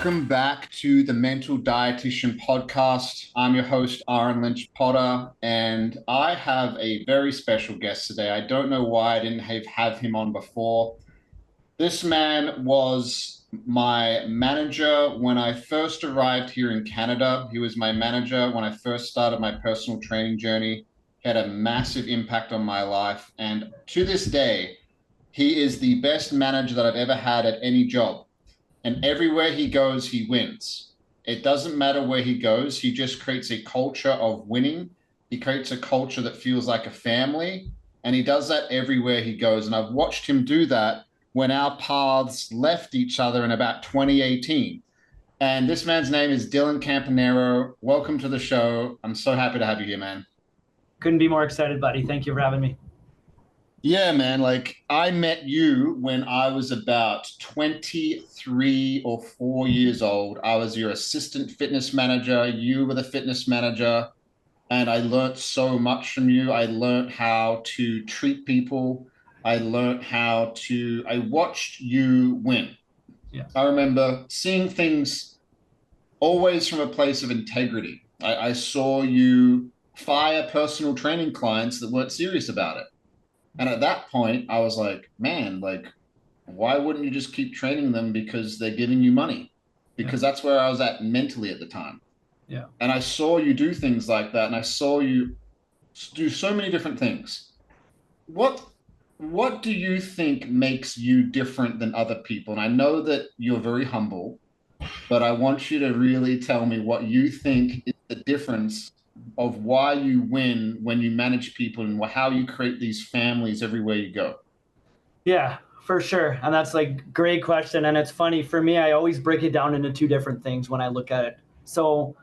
Welcome back to the Mental Dietitian Podcast. I'm your host, Aaron Lynch-Potter, and I have a very special guest today. I don't know why I didn't have him on before. This man was my manager when I first arrived here in Canada. He was my manager when I first started my personal training journey. He had a massive impact on my life, and to this day, he is the best manager that I've ever had at any job. And everywhere he goes, he wins. It doesn't matter where he goes. He just creates a culture of winning. He creates a culture that feels like a family. And he does that everywhere he goes. And I've watched him do that when our paths left each other in about 2018. And this man's name is Dylan Campanaro. Welcome to the show. I'm so happy to have you here, man. Couldn't be more excited, buddy. Thank you for having me. Yeah, man. Like, I met you when I was about 23 or 4 years old. I was your assistant fitness manager. You were the fitness manager. And I learned so much from you. I learned how to treat people. I watched you win. Yeah. I remember seeing things always from a place of integrity. I saw you fire personal training clients that weren't serious about it. And at that point, I was like, man, like, why wouldn't you just keep training them because they're giving you money? Because that's where I was at mentally at the time. Yeah. And I saw you do things like that, and I saw you do so many different things. What do you think makes you different than other people? And I know that you're very humble, but I want you to really tell me what you think is the difference of why you win when you manage people and how you create these families everywhere you go. Yeah, for sure. And that's like great question. And it's funny for me, I always break it down into two different things when I look at it. So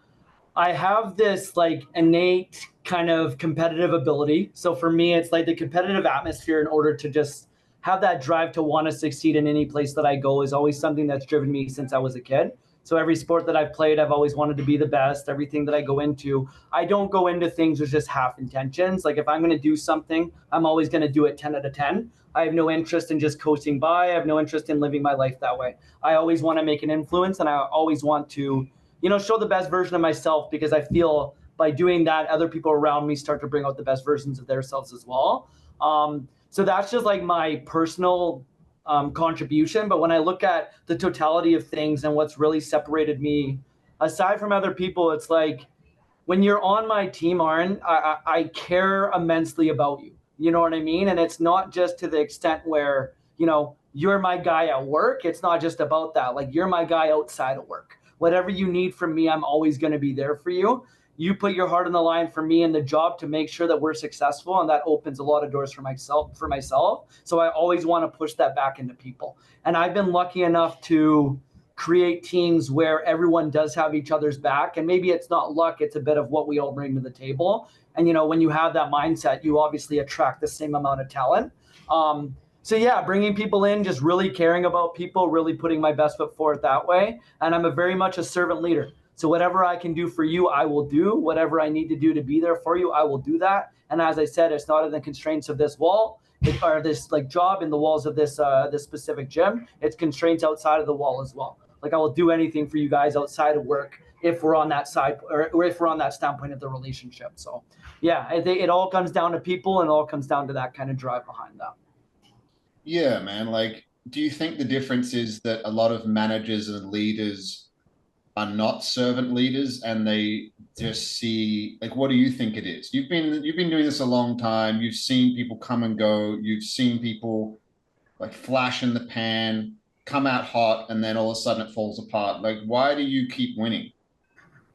I have this like innate kind of competitive ability. So for me, it's like the competitive atmosphere in order to just have that drive to want to succeed in any place that I go is always something that's driven me since I was a kid. So every sport that I've played, I've always wanted to be the best. Everything that I go into, I don't go into things with just half intentions. Like if I'm going to do something, I'm always going to do it 10 out of 10. I have no interest in just coasting by. I have no interest in living my life that way. I always want to make an influence, and I always want to, show the best version of myself, because I feel by doing that, other people around me start to bring out the best versions of themselves as well. So that's just like my personal contribution. But when I look at the totality of things and what's really separated me, aside from other people, it's like when you're on my team, Aaron, I care immensely about you. You know what I mean? And it's not just to the extent where, you're my guy at work. It's not just about that. Like, you're my guy outside of work. Whatever you need from me, I'm always going to be there for you. You put your heart on the line for me and the job to make sure that we're successful, and that opens a lot of doors for myself. So I always want to push that back into people. And I've been lucky enough to create teams where everyone does have each other's back. And maybe it's not luck, it's a bit of what we all bring to the table. And, when you have that mindset, you obviously attract the same amount of talent. So yeah, bringing people in, just really caring about people, really putting my best foot forward that way. And I'm very much a servant leader. So whatever I can do for you, I will do. Whatever I need to do to be there for you, I will do that. And as I said, it's not in the constraints of this wall or this like job in the walls of this specific gym. It's constraints outside of the wall as well. Like, I will do anything for you guys outside of work if we're on that side, or if we're on that standpoint of the relationship. So yeah, I think it all comes down to people, and it all comes down to that kind of drive behind that. Yeah, man. Like, do you think the difference is that a lot of managers and leaders are not servant leaders, and they just see, like, what do you think it is? You've been doing this a long time. You've seen people come and go. You've seen people like flash in the pan, come out hot, and then all of a sudden it falls apart. Like, why do you keep winning?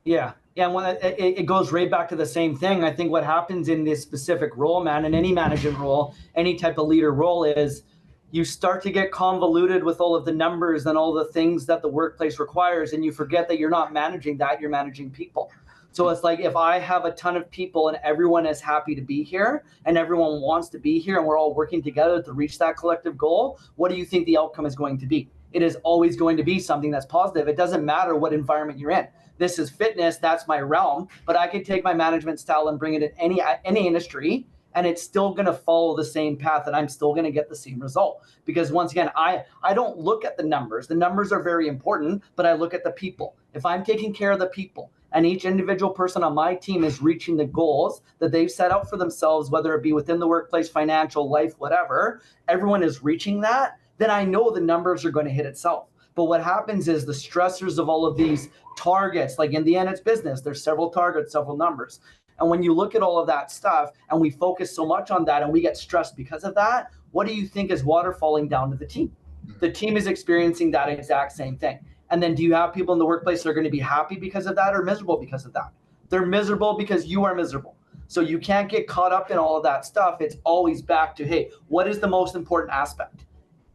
Yeah. Yeah, when it goes right back to the same thing. I think what happens in this specific role, man, in any management role, any type of leader role, is you start to get convoluted with all of the numbers and all the things that the workplace requires, and you forget that you're not managing that, you're managing people. So it's like, if I have a ton of people and everyone is happy to be here and everyone wants to be here and we're all working together to reach that collective goal, what do you think the outcome is going to be? It is always going to be something that's positive. It doesn't matter what environment you're in. This is fitness, that's my realm, but I could take my management style and bring it in any industry, and it's still going to follow the same path, and I'm still going to get the same result. Because once again, I don't look at the numbers. The numbers are very important, but I look at the people. If I'm taking care of the people and each individual person on my team is reaching the goals that they've set out for themselves, whether it be within the workplace, financial, life, whatever, everyone is reaching that, then I know the numbers are going to hit itself. But what happens is the stressors of all of these targets, like in the end, it's business. There's several targets, several numbers. And when you look at all of that stuff and we focus so much on that and we get stressed because of that, what do you think is water falling down to the team? The team is experiencing that exact same thing. And then do you have people in the workplace that are going to be happy because of that or miserable because of that? They're miserable because you are miserable. So you can't get caught up in all of that stuff. It's always back to, hey, what is the most important aspect?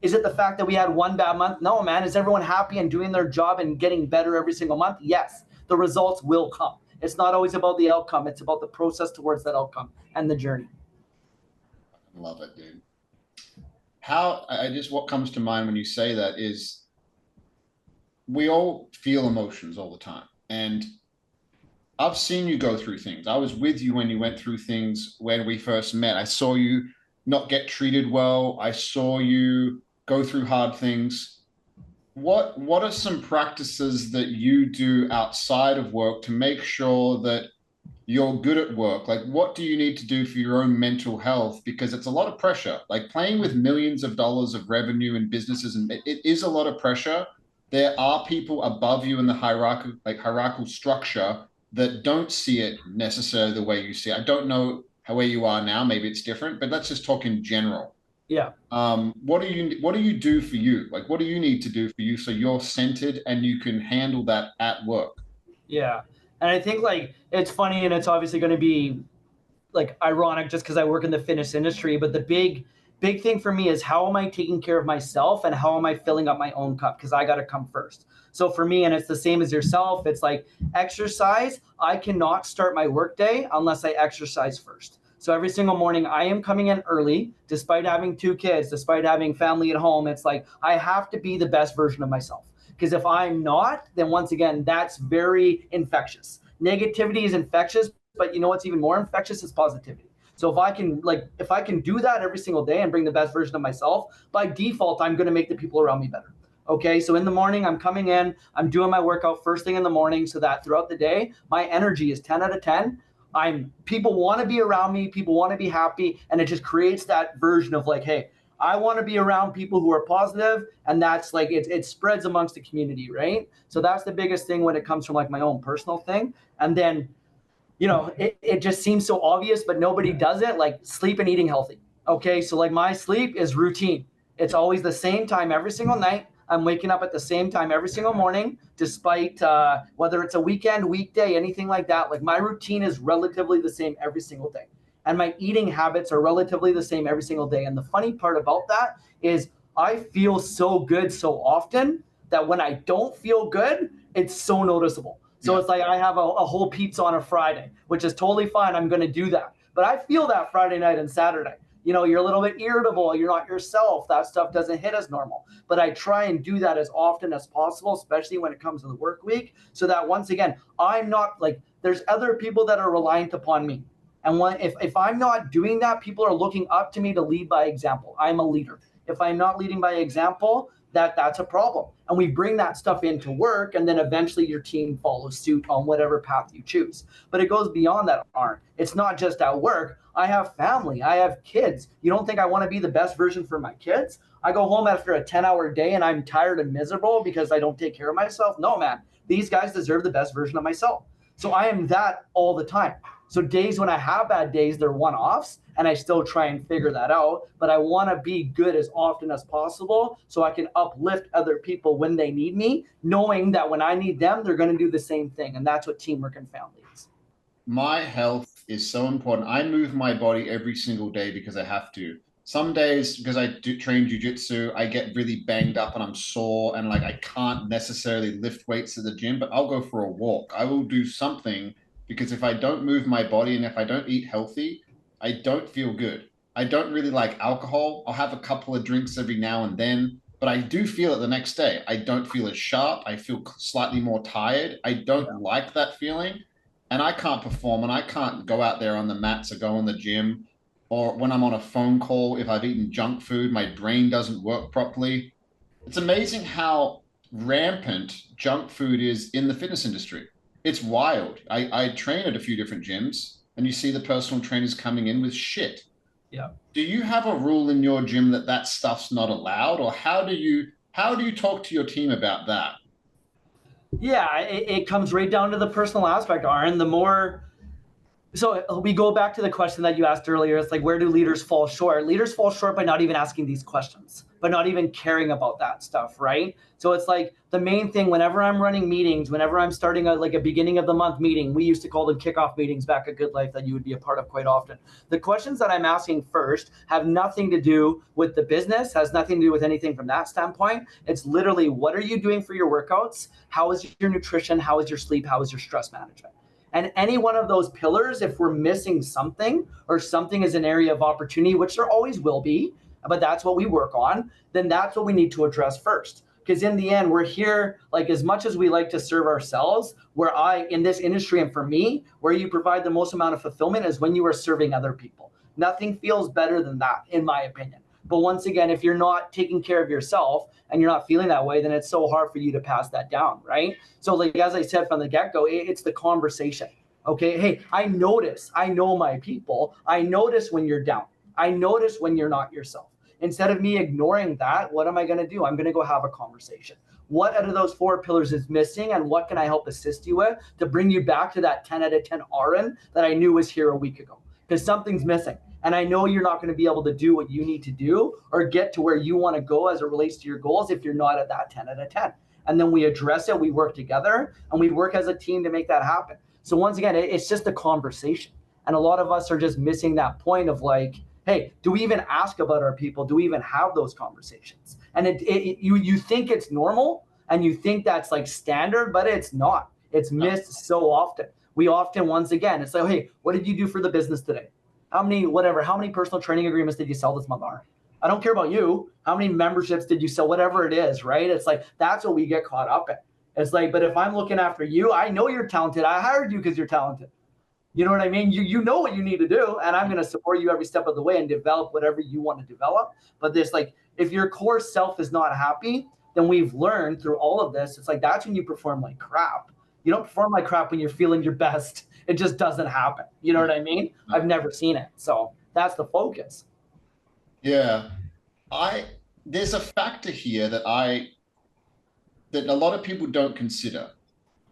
Is it the fact that we had one bad month? No, man. Is everyone happy and doing their job and getting better every single month? Yes. The results will come. It's not always about the outcome. It's about the process towards that outcome and the journey. Love it, dude. What comes to mind when you say that is we all feel emotions all the time. And I've seen you go through things. I was with you when you went through things when we first met. I saw you not get treated well. I saw you go through hard things. What are some practices that you do outside of work to make sure that you're good at work? Like, what do you need to do for your own mental health? Because it's a lot of pressure. Like playing with millions of dollars of revenue in businesses, and it is a lot of pressure. There are people above you in the hierarchical structure that don't see it necessarily the way you see it. I don't know where you are now. Maybe it's different, but let's just talk in general. Yeah. What do you do for you? Like, what do you need to do for you so you're centered and you can handle that at work? Yeah. And I think like it's funny, and it's obviously going to be like ironic just because I work in the fitness industry, but the big thing for me is how am I taking care of myself and how am I filling up my own cup? Because I got to come first. So for me, and it's the same as yourself, it's like exercise. I cannot start my workday unless I exercise first. So every single morning I am coming in early, despite having 2 kids, despite having family at home. It's like I have to be the best version of myself. Because if I'm not, then once again, that's very infectious. Negativity is infectious, but you know what's even more infectious is positivity. So if I can do that every single day and bring the best version of myself, by default, I'm going to make the people around me better. Okay, so in the morning, I'm coming in, I'm doing my workout first thing in the morning so that throughout the day, my energy is 10 out of 10. People want to be around me, people want to be happy, and it just creates that version of like, hey, I want to be around people who are positive, and that's like it spreads amongst the community, right? So that's the biggest thing when it comes from like my own personal thing. And then, you know, it just seems so obvious, but nobody does it, like sleep and eating healthy. Okay, so like my sleep is routine. It's always the same time every single night. I'm waking up at the same time every single morning, despite whether it's a weekend, weekday, anything like that. Like my routine is relatively the same every single day. And my eating habits are relatively the same every single day. And the funny part about that is I feel so good so often that when I don't feel good, it's so noticeable. So It's like I have a whole pizza on a Friday, which is totally fine. I'm going to do that. But I feel that Friday night and Saturday. You know, you're a little bit irritable. You're not yourself. That stuff doesn't hit as normal. But I try and do that as often as possible, especially when it comes to the work week, so that once again, I'm not like there's other people that are reliant upon me. And if I'm not doing that, people are looking up to me to lead by example. I'm a leader. If I'm not leading by example, that's a problem. And we bring that stuff into work, and then eventually your team follows suit on whatever path you choose. But it goes beyond that, Aaron. It's not just at work. I have family. I have kids. You don't think I want to be the best version for my kids? I go home after a 10-hour day and I'm tired and miserable because I don't take care of myself. No, man. These guys deserve the best version of myself. So I am that all the time. So days when I have bad days, they're one-offs, and I still try and figure that out. But I want to be good as often as possible so I can uplift other people when they need me, knowing that when I need them, they're going to do the same thing. And that's what teamwork and family is. My health is so important. I move my body every single day because I have to. Some days, because I do train jujitsu, I get really banged up and I'm sore and like I can't necessarily lift weights at the gym, but I'll go for a walk. I will do something because if I don't move my body and if I don't eat healthy, I don't feel good. I don't really like alcohol. I'll have a couple of drinks every now and then, but I do feel it the next day. I don't feel as sharp. I feel slightly more tired. I don't like that feeling, and I can't perform and I can't go out there on the mats or go in the gym. or when I'm on a phone call, if I've eaten junk food, my brain doesn't work properly. It's amazing how rampant junk food is in the fitness industry. It's wild. I train at a few different gyms, and you see the personal trainers coming in with shit. Yeah. Do you have a rule in your gym that that stuff's not allowed, or how do you talk to your team about that? Yeah, it comes right down to the personal aspect, Aaron. The more So we go back to the question that you asked earlier. It's like, where do leaders fall short? Leaders fall short by not even asking these questions, but not even caring about that stuff, right? So it's like the main thing whenever I'm running meetings, whenever I'm starting a beginning of the month meeting, we used to call them kickoff meetings back at Good Life that you would be a part of quite often. The questions that I'm asking first have nothing to do with the business, has nothing to do with anything from that standpoint. It's literally, what are you doing for your workouts? How is your nutrition? How is your sleep? How is your stress management? And any one of those pillars, if we're missing something or something is an area of opportunity, which there always will be, but that's what we work on, then that's what we need to address first. Because in the end, we're here, like as much as we like to serve ourselves, in this industry and for me, where you provide the most amount of fulfillment is when you are serving other people. Nothing feels better than that, in my opinion. But once again, if you're not taking care of yourself and you're not feeling that way, then it's so hard for you to pass that down, right? So like, as I said from the get-go, it's the conversation. Okay, hey, I know my people. I notice when you're down. I notice when you're not yourself. Instead of me ignoring that, what am I going to do? I'm going to go have a conversation. What out of those four pillars is missing, and what can I help assist you with to bring you back to that 10 out of 10 Aaron that I knew was here a week ago? Because something's missing. And I know you're not going to be able to do what you need to do or get to where you want to go as it relates to your goals if you're not at that 10 out of 10. And then we address it, we work together, and we work as a team to make that happen. So once again, it's just a conversation. And a lot of us are just missing that point of like, hey, do we even ask about our people? Do we even have those conversations? And you think it's normal and you think that's like standard, but it's not. It's missed so often. We often, once again, it's like, hey, what did you do for the business today? How many personal training agreements did you sell this month, Aaron? I don't care about you. How many memberships did you sell? Whatever it is, right? It's like, that's what we get caught up in. It's like, but if I'm looking after you, I know you're talented. I hired you because you're talented. You know what I mean? You know what you need to do, and I'm going to support you every step of the way and develop whatever you want to develop. But there's like, if your core self is not happy, then we've learned through all of this, it's like, that's when you perform like crap. You don't perform like crap when you're feeling your best. It just doesn't happen. You know what I mean? I've never seen it. So that's the focus. Yeah. There's a factor here that a lot of people don't consider.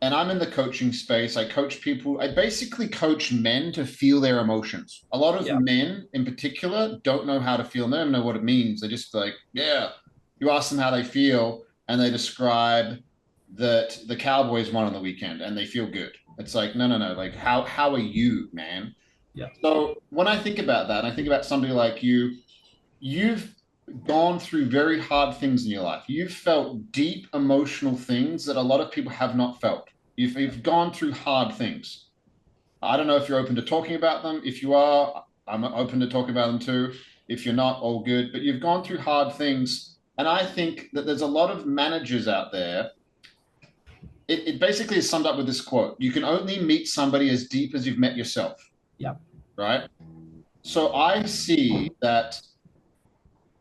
And I'm in the coaching space. I coach people. I basically coach men to feel their emotions. A lot of men in particular don't know how to feel. They don't know what it means. They're just like, yeah, you ask them how they feel and they describe that the Cowboys won on the weekend and they feel good. It's like, no. Like, how are you, man? Yeah. So when I think about that, and I think about somebody like you, you've gone through very hard things in your life. You've felt deep emotional things that a lot of people have not felt. You've gone through hard things. I don't know if you're open to talking about them. If you are, I'm open to talking about them too. If you're not, all good. But you've gone through hard things. And I think that there's a lot of managers out there. It basically is summed up with this quote: you can only meet somebody as deep as you've met yourself. Yeah. Right? So I see that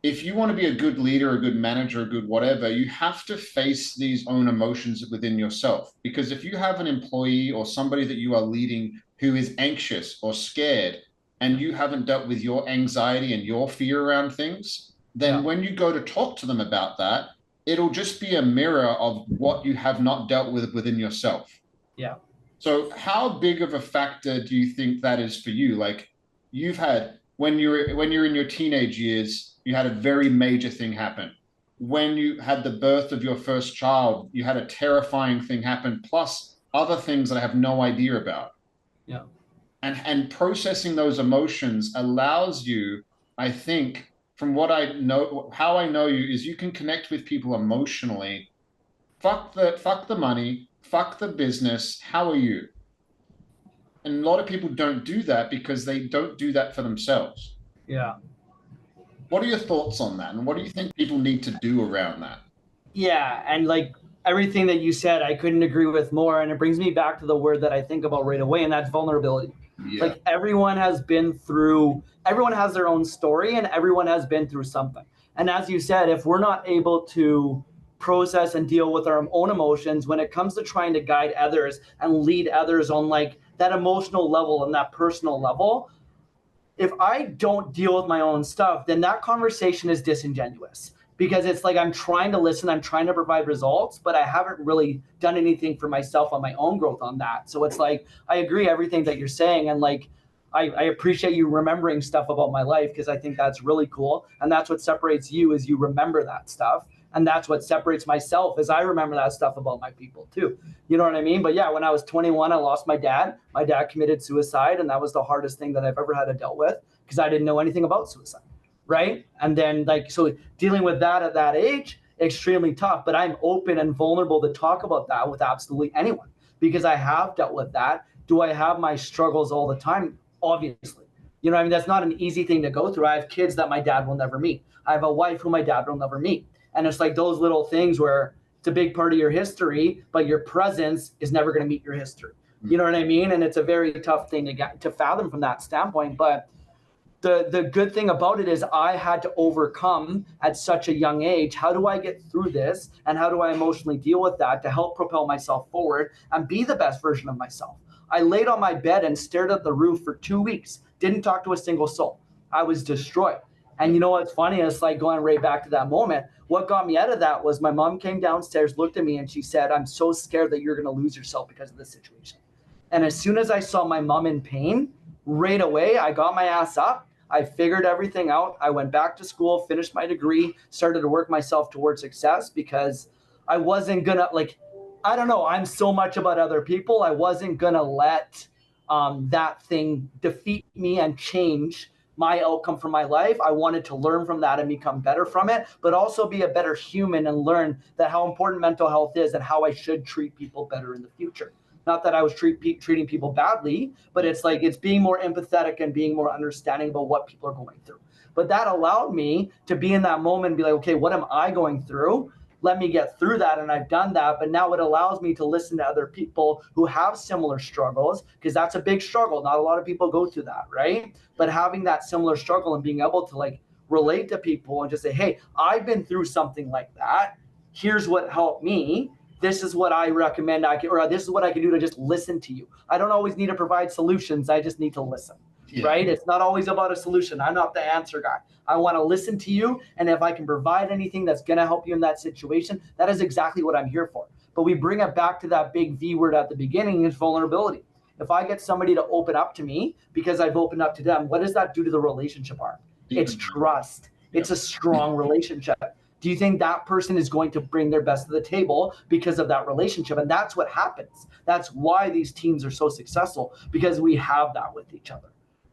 if you want to be a good leader, a good manager, a good whatever, you have to face these own emotions within yourself. Because if you have an employee or somebody that you are leading who is anxious or scared, and you haven't dealt with your anxiety and your fear around things, then when you go to talk to them about that, it'll just be a mirror of what you have not dealt with within yourself. Yeah. So how big of a factor do you think that is for you? Like, you've had, when you're in your teenage years, you had a very major thing happen. When you had the birth of your first child, you had a terrifying thing happen, plus other things that I have no idea about. Yeah. And processing those emotions allows you, I think, from what I know, how I know you, is you can connect with people emotionally. Fuck the money, fuck the business. How are you? And a lot of people don't do that because they don't do that for themselves. Yeah. What are your thoughts on that? And what do you think people need to do around that? Yeah. And like everything that you said, I couldn't agree with more. And it brings me back to the word that I think about right away, and that's vulnerability. Yeah. Like everyone has their own story and everyone has been through something. And as you said, if we're not able to process and deal with our own emotions when it comes to trying to guide others and lead others on like that emotional level and that personal level, if I don't deal with my own stuff, then that conversation is disingenuous because it's like I'm trying to listen, I'm trying to provide results, but I haven't really done anything for myself on my own growth on that. So it's like I agree everything that you're saying, and like I appreciate you remembering stuff about my life because I think that's really cool, and that's what separates you is you remember that stuff, and that's what separates myself is I remember that stuff about my people too. You know what I mean? But yeah, when I was 21, I lost my dad. My dad committed suicide, and that was the hardest thing that I've ever had to deal with because I didn't know anything about suicide, right? And then like so dealing with that at that age, extremely tough. But I'm open and vulnerable to talk about that with absolutely anyone because I have dealt with that. Do I have my struggles all the time? Obviously. You know what I mean? That's not an easy thing to go through. I have kids that my dad will never meet. I have a wife who my dad will never meet. And it's like those little things where it's a big part of your history, but your presence is never going to meet your history. You know what I mean? And it's a very tough thing to get to fathom from that standpoint. But the good thing about it is I had to overcome at such a young age. How do I get through this? And how do I emotionally deal with that to help propel myself forward and be the best version of myself? I laid on my bed and stared at the roof for 2 weeks, didn't talk to a single soul. I was destroyed. And you know what's funny? It's like going right back to that moment. What got me out of that was my mom came downstairs, looked at me, and she said, I'm so scared that you're going to lose yourself because of this situation. And as soon as I saw my mom in pain, right away, I got my ass up. I figured everything out. I went back to school, finished my degree, started to work myself towards success because I wasn't going to, like, I don't know. I'm so much about other people. I wasn't going to let that thing defeat me and change my outcome for my life. I wanted to learn from that and become better from it, but also be a better human and learn that how important mental health is and how I should treat people better in the future. Not that I was treating people badly, but it's like it's being more empathetic and being more understanding about what people are going through. But that allowed me to be in that moment and be like, okay, what am I going through? Let me get through that. And I've done that. But now it allows me to listen to other people who have similar struggles, because that's a big struggle. Not a lot of people go through that, right? But having that similar struggle and being able to like relate to people and just say, hey, I've been through something like that. Here's what helped me. This is what I recommend or this is what I can do to just listen to you. I don't always need to provide solutions. I just need to listen. Yeah. Right? It's not always about a solution. I'm not the answer guy. I want to listen to you. And if I can provide anything that's going to help you in that situation, that is exactly what I'm here for. But we bring it back to that big V word at the beginning is vulnerability. If I get somebody to open up to me because I've opened up to them, what does that do to the relationship arc? It's trust. It's a strong relationship. Do you think that person is going to bring their best to the table because of that relationship? And that's what happens. That's why these teams are so successful, because we have that with each other.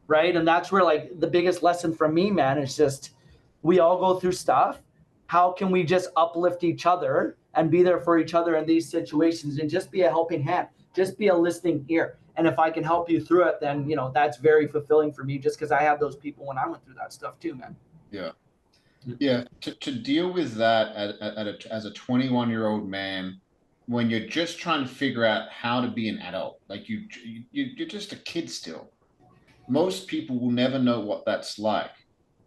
Right. And that's where like the biggest lesson from me, man, is just we all go through stuff. How can we just uplift each other and be there for each other in these situations and just be a helping hand, just be a listening ear. And if I can help you through it, then, you know, that's very fulfilling for me just because I had those people when I went through that stuff too, man. Yeah. Yeah. To deal with that as a 21-year-old man, when you're just trying to figure out how to be an adult, like you're just a kid still. Most people will never know what that's like.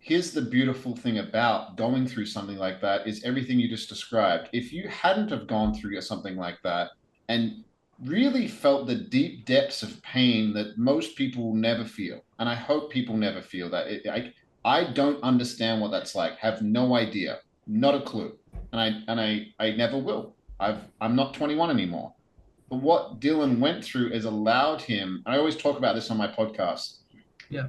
Here's the beautiful thing about going through something like that is everything you just described. If you hadn't have gone through something like that and really felt the deep depths of pain that most people will never feel, and I hope people never feel that. I don't understand what that's like. Have no idea, not a clue, and I never will. I'm not 21 anymore. But what Dylan went through has allowed him. I always talk about this on my podcast. Yeah.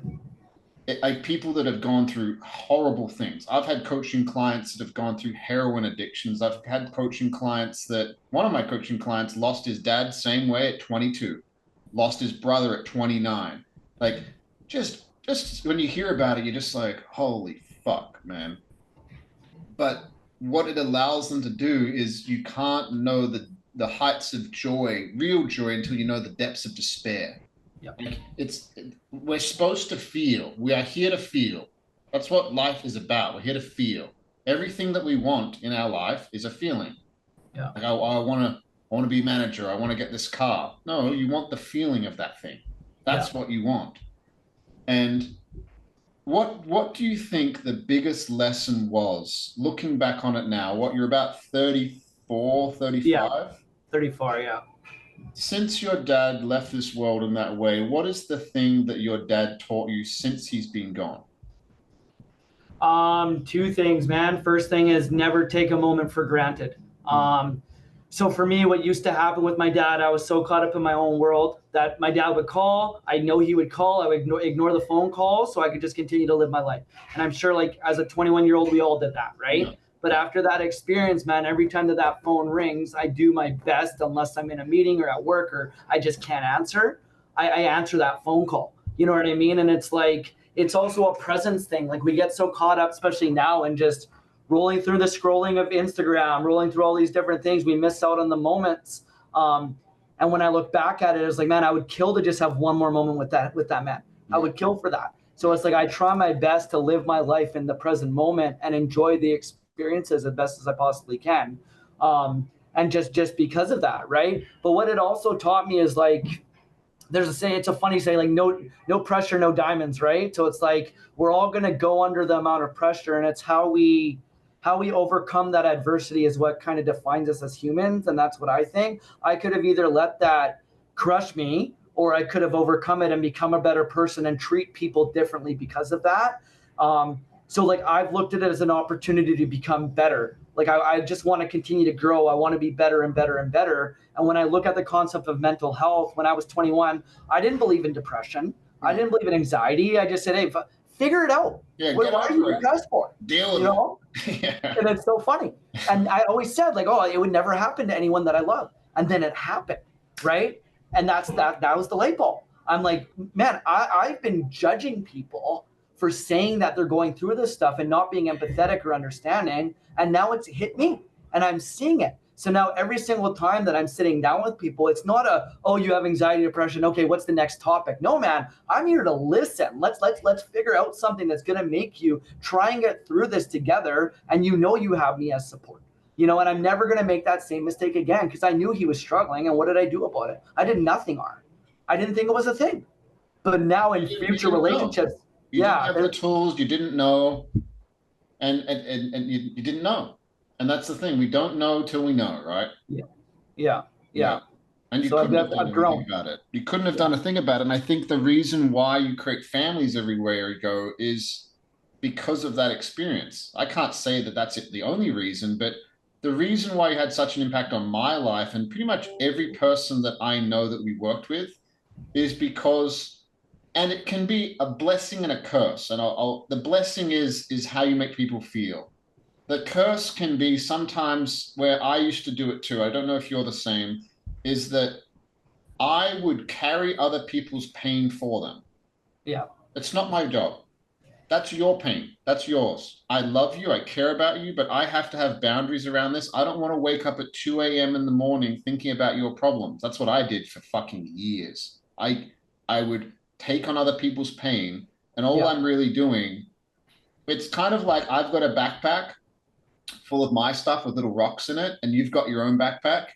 Like people that have gone through horrible things. I've had coaching clients that have gone through heroin addictions. I've had coaching clients that one of my coaching clients lost his dad same way at 22, lost his brother at 29. Like just when you hear about it, you're just like, holy fuck, man. But what it allows them to do is you can't know the heights of joy, real joy, until you know the depths of despair. Yeah. Like we're supposed to feel. We are here to feel. That's what life is about. We're here to feel. Everything that we want in our life is a feeling. Yeah. Like I want to be manager. I want to get this car. No, you want the feeling of that thing. That's what you want. And what do you think the biggest lesson was, looking back on it now? What, you're about 34, 35? Yeah, 34, yeah. Since your dad left this world in that way, what is the thing that your dad taught you since he's been gone? Two things, man. First thing is never take a moment for granted. So for me, what used to happen with my dad, I was so caught up in my own world that my dad would call. I know he would call. I would ignore the phone call so I could just continue to live my life. And I'm sure, like, as a 21-year-old, we all did that, right? Yeah. But after that experience, man, every time that phone rings, I do my best, unless I'm in a meeting or at work or I just can't answer. I answer that phone call. You know what I mean? And it's like, it's also a presence thing. Like, we get so caught up, especially now, and just rolling through the scrolling of Instagram, rolling through all these different things, we miss out on the moments. And when I look back at it, it's like, man, I would kill to just have one more moment with that man. I would kill for that. So it's like, I try my best to live my life in the present moment and enjoy the experiences as best as I possibly can. And just because of that, right? But what it also taught me is, like, there's a saying, it's a funny saying, like, no pressure, no diamonds, right? So it's like, we're all going to go under the amount of pressure, and it's how we overcome that adversity is what kind of defines us as humans. And that's what I think. I could have either let that crush me, or I could have overcome it and become a better person and treat people differently because of that. So, like, I've looked at it as an opportunity to become better. Like, I just want to continue to grow. I want to be better and better and better. And when I look at the concept of mental health, when I was 21, I didn't believe in depression. I didn't believe in anxiety. I just said, hey, figure it out. Yeah, what are you depressed for? Deal with it. Yeah. And it's so funny. And I always said, like, oh, it would never happen to anyone that I love. And then it happened, right? And that was the light bulb. I'm like, man, I've been judging people for saying that they're going through this stuff and not being empathetic or understanding. And now it's hit me and I'm seeing it. So now every single time that I'm sitting down with people, it's not oh, you have anxiety, depression. Okay, what's the next topic? No, man, I'm here to listen. Let's figure out something that's going to make you try and get through this together. And you have me as support. And I'm never going to make that same mistake again, because I knew he was struggling. And what did I do about it? I did nothing, Aaron. I didn't think it was a thing. But now in future relationships, you didn't have the tools, you didn't know, and you didn't know. And that's the thing. We don't know till we know, right? Yeah. And you couldn't have done anything about it. You couldn't have done a thing about it. And I think the reason why you create families everywhere you go is because of that experience. I can't say that that's the only reason, but the reason why you had such an impact on my life and pretty much every person that I know that we worked with is because, and it can be a blessing and a curse. And the blessing is how you make people feel. The curse can be sometimes, where I used to do it too, I don't know if you're the same, is that I would carry other people's pain for them. Yeah. It's not my job. That's your pain. That's yours. I love you. I care about you, but I have to have boundaries around this. I don't want to wake up at 2 a.m. in the morning thinking about your problems. That's what I did for fucking years. I would take on other people's pain, and all I'm really doing, it's kind of like I've got a backpack full of my stuff with little rocks in it, and you've got your own backpack,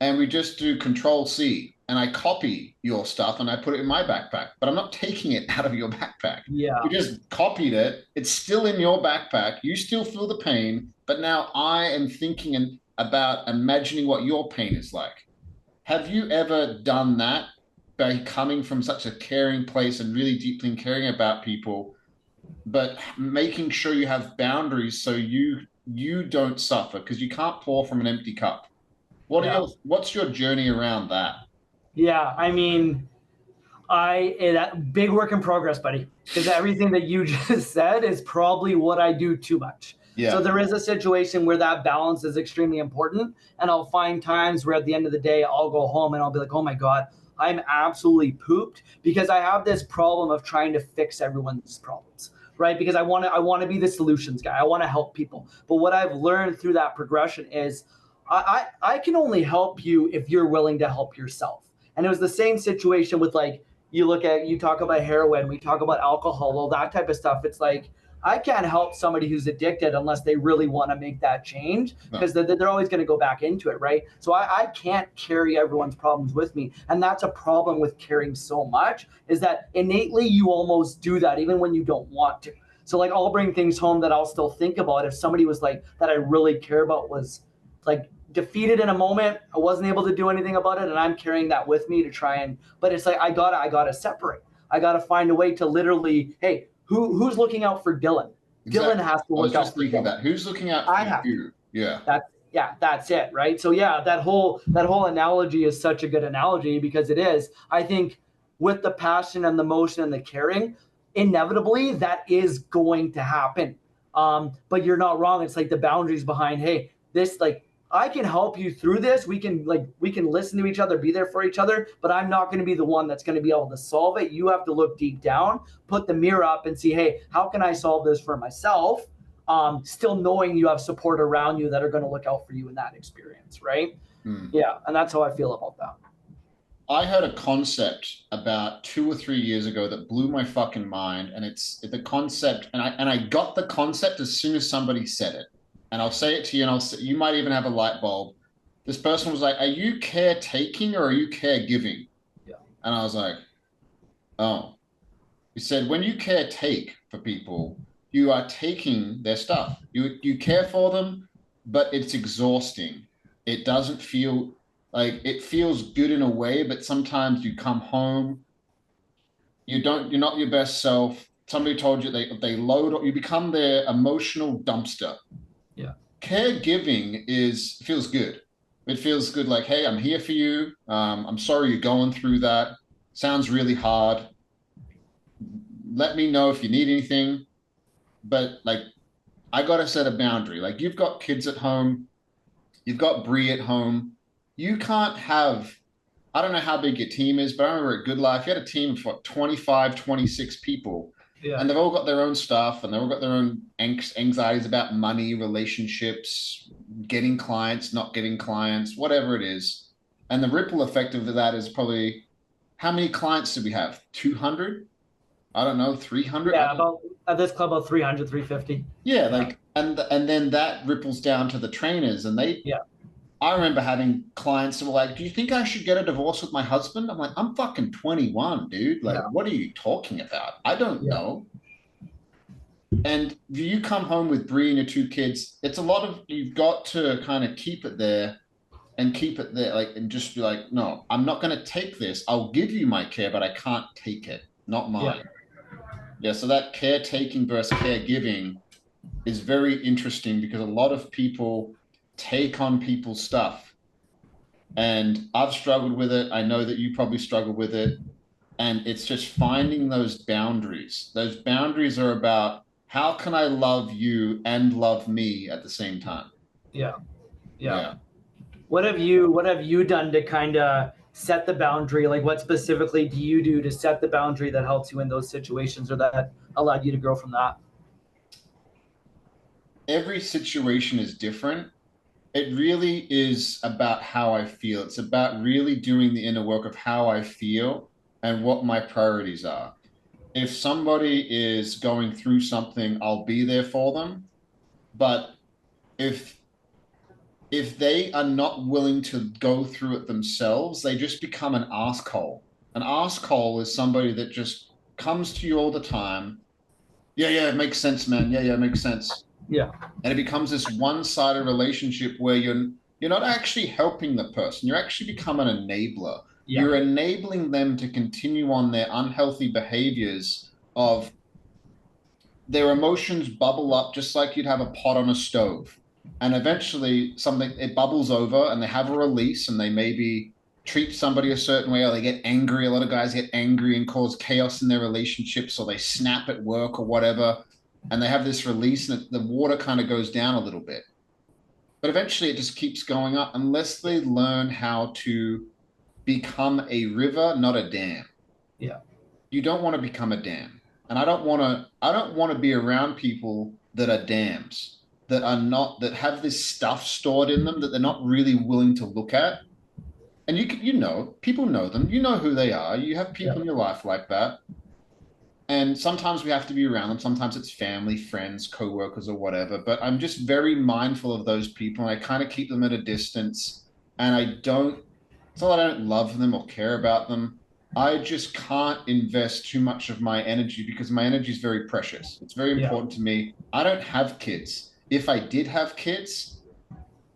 and we just do Control-C, and I copy your stuff and I put it in my backpack, but I'm not taking it out of your backpack. Yeah. We just copied it. It's still in your backpack. You still feel the pain, but now I am thinking about imagining what your pain is like. Have you ever done that by coming from such a caring place and really deeply caring about people, but making sure you have boundaries so you don't suffer, because you can't pour from an empty cup? What's your journey around that? Yeah, I mean, that big work in progress, buddy, because everything that you just said is probably what I do too much. Yeah. So there is a situation where that balance is extremely important, and I'll find times where at the end of the day, I'll go home and I'll be like, oh my God, I'm absolutely pooped, because I have this problem of trying to fix everyone's problems. Right? Because I want to be the solutions guy. I want to help people. But what I've learned through that progression is I can only help you if you're willing to help yourself. And it was the same situation with, like, you talk about heroin, we talk about alcohol, all that type of stuff. It's like, I can't help somebody who's addicted unless they really want to make that change, because they're always going to go back into it, right? So I can't carry everyone's problems with me. And that's a problem with caring so much, is that innately you almost do that even when you don't want to. So like I'll bring things home that I'll still think about if somebody was like, that I really care about was like defeated in a moment, I wasn't able to do anything about it, and I'm carrying that with me to try and, but it's like I gotta separate. I gotta find a way to literally, hey, who's looking out for Dylan? Exactly. Dylan has to look out for Dylan. That. Who's looking out for you? Yeah. That's it, right? So yeah, that whole analogy is such a good analogy, because it is. I think with the passion and the motion and the caring, inevitably that is going to happen. But you're not wrong. It's like the boundaries behind, hey, this, like, I can help you through this. We can listen to each other, be there for each other, but I'm not going to be the one that's going to be able to solve it. You have to look deep down, put the mirror up and see, hey, how can I solve this for myself? Still knowing you have support around you that are going to look out for you in that experience, right? Yeah, and that's how I feel about that. I heard a concept about 2 or 3 years ago that blew my fucking mind, and it's the concept, and I got the concept as soon as somebody said it. And I'll say it to you, and you might even have a light bulb. This person was like, "Are you caretaking or are you caregiving?" Yeah. And I was like, "Oh." He said, "When you caretake for people, you are taking their stuff. You care for them, but it's exhausting. It doesn't feel like, it feels good in a way, but sometimes you come home, you're not your best self. Somebody told you they load, you become their emotional dumpster." Yeah. Caregiving feels good. It feels good, like, hey, I'm here for you. I'm sorry you're going through that. Sounds really hard. Let me know if you need anything. But like, I gotta set a boundary. Like, you've got kids at home, you've got Bree at home. You can't have, I don't know how big your team is, but I remember at Good Life, you had a team of what, 25, 26 people. Yeah. And they've all got their own stuff, and they've all got their own anxieties about money, relationships, getting clients, not getting clients, whatever it is. And the ripple effect of that is probably, how many clients do we have? 200? I don't know, 300? Yeah, about at this club, about 300, 350. Yeah, like, and then that ripples down to the trainers, and they, yeah. I remember having clients that were like, "Do you think I should get a divorce with my husband?" I'm like, "I'm fucking 21, dude. Like, what are you talking about? I don't know." And you come home with Bree and your 2 kids, it's a lot of, you've got to kind of keep it there, like, and just be like, "No, I'm not going to take this. I'll give you my care, but I can't take it. Not mine." Yeah, so that caretaking versus caregiving is very interesting, because a lot of people take on people's stuff, and I've struggled with it. I know that you probably struggle with it, and it's just finding those boundaries. Those boundaries are about, how can I love you and love me at the same time? Yeah. What have you done to kind of set the boundary? Like, what specifically do you do to set the boundary that helps you in those situations, or that allowed you to grow from that? Every situation is different. It really is about how I feel. It's about really doing the inner work of how I feel and what my priorities are. If somebody is going through something, I'll be there for them. But if they are not willing to go through it themselves, they just become an asshole. An asshole is somebody that just comes to you all the time. Yeah, it makes sense, man. Yeah, it makes sense. Yeah. And it becomes this one-sided relationship where you're not actually helping the person. You're actually becoming an enabler. Yeah. You're enabling them to continue on their unhealthy behaviors of, their emotions bubble up just like you'd have a pot on a stove. And eventually it bubbles over, and they have a release, and they maybe treat somebody a certain way, or they get angry. A lot of guys get angry and cause chaos in their relationships, or they snap at work or whatever. And they have this release, and the water kind of goes down a little bit. But eventually it just keeps going up, unless they learn how to become a river, not a dam. Yeah. You don't want to become a dam. And I don't want to be around people that are dams, that have this stuff stored in them that they're not really willing to look at. And people know them. You know who they are. You have people in your life like that. And sometimes we have to be around them. Sometimes it's family, friends, coworkers, or whatever. But I'm just very mindful of those people, and I kind of keep them at a distance. And I don't. It's not that I don't love them or care about them. I just can't invest too much of my energy because my energy is very precious. It's very Yeah. important to me. I don't have kids. If I did have kids,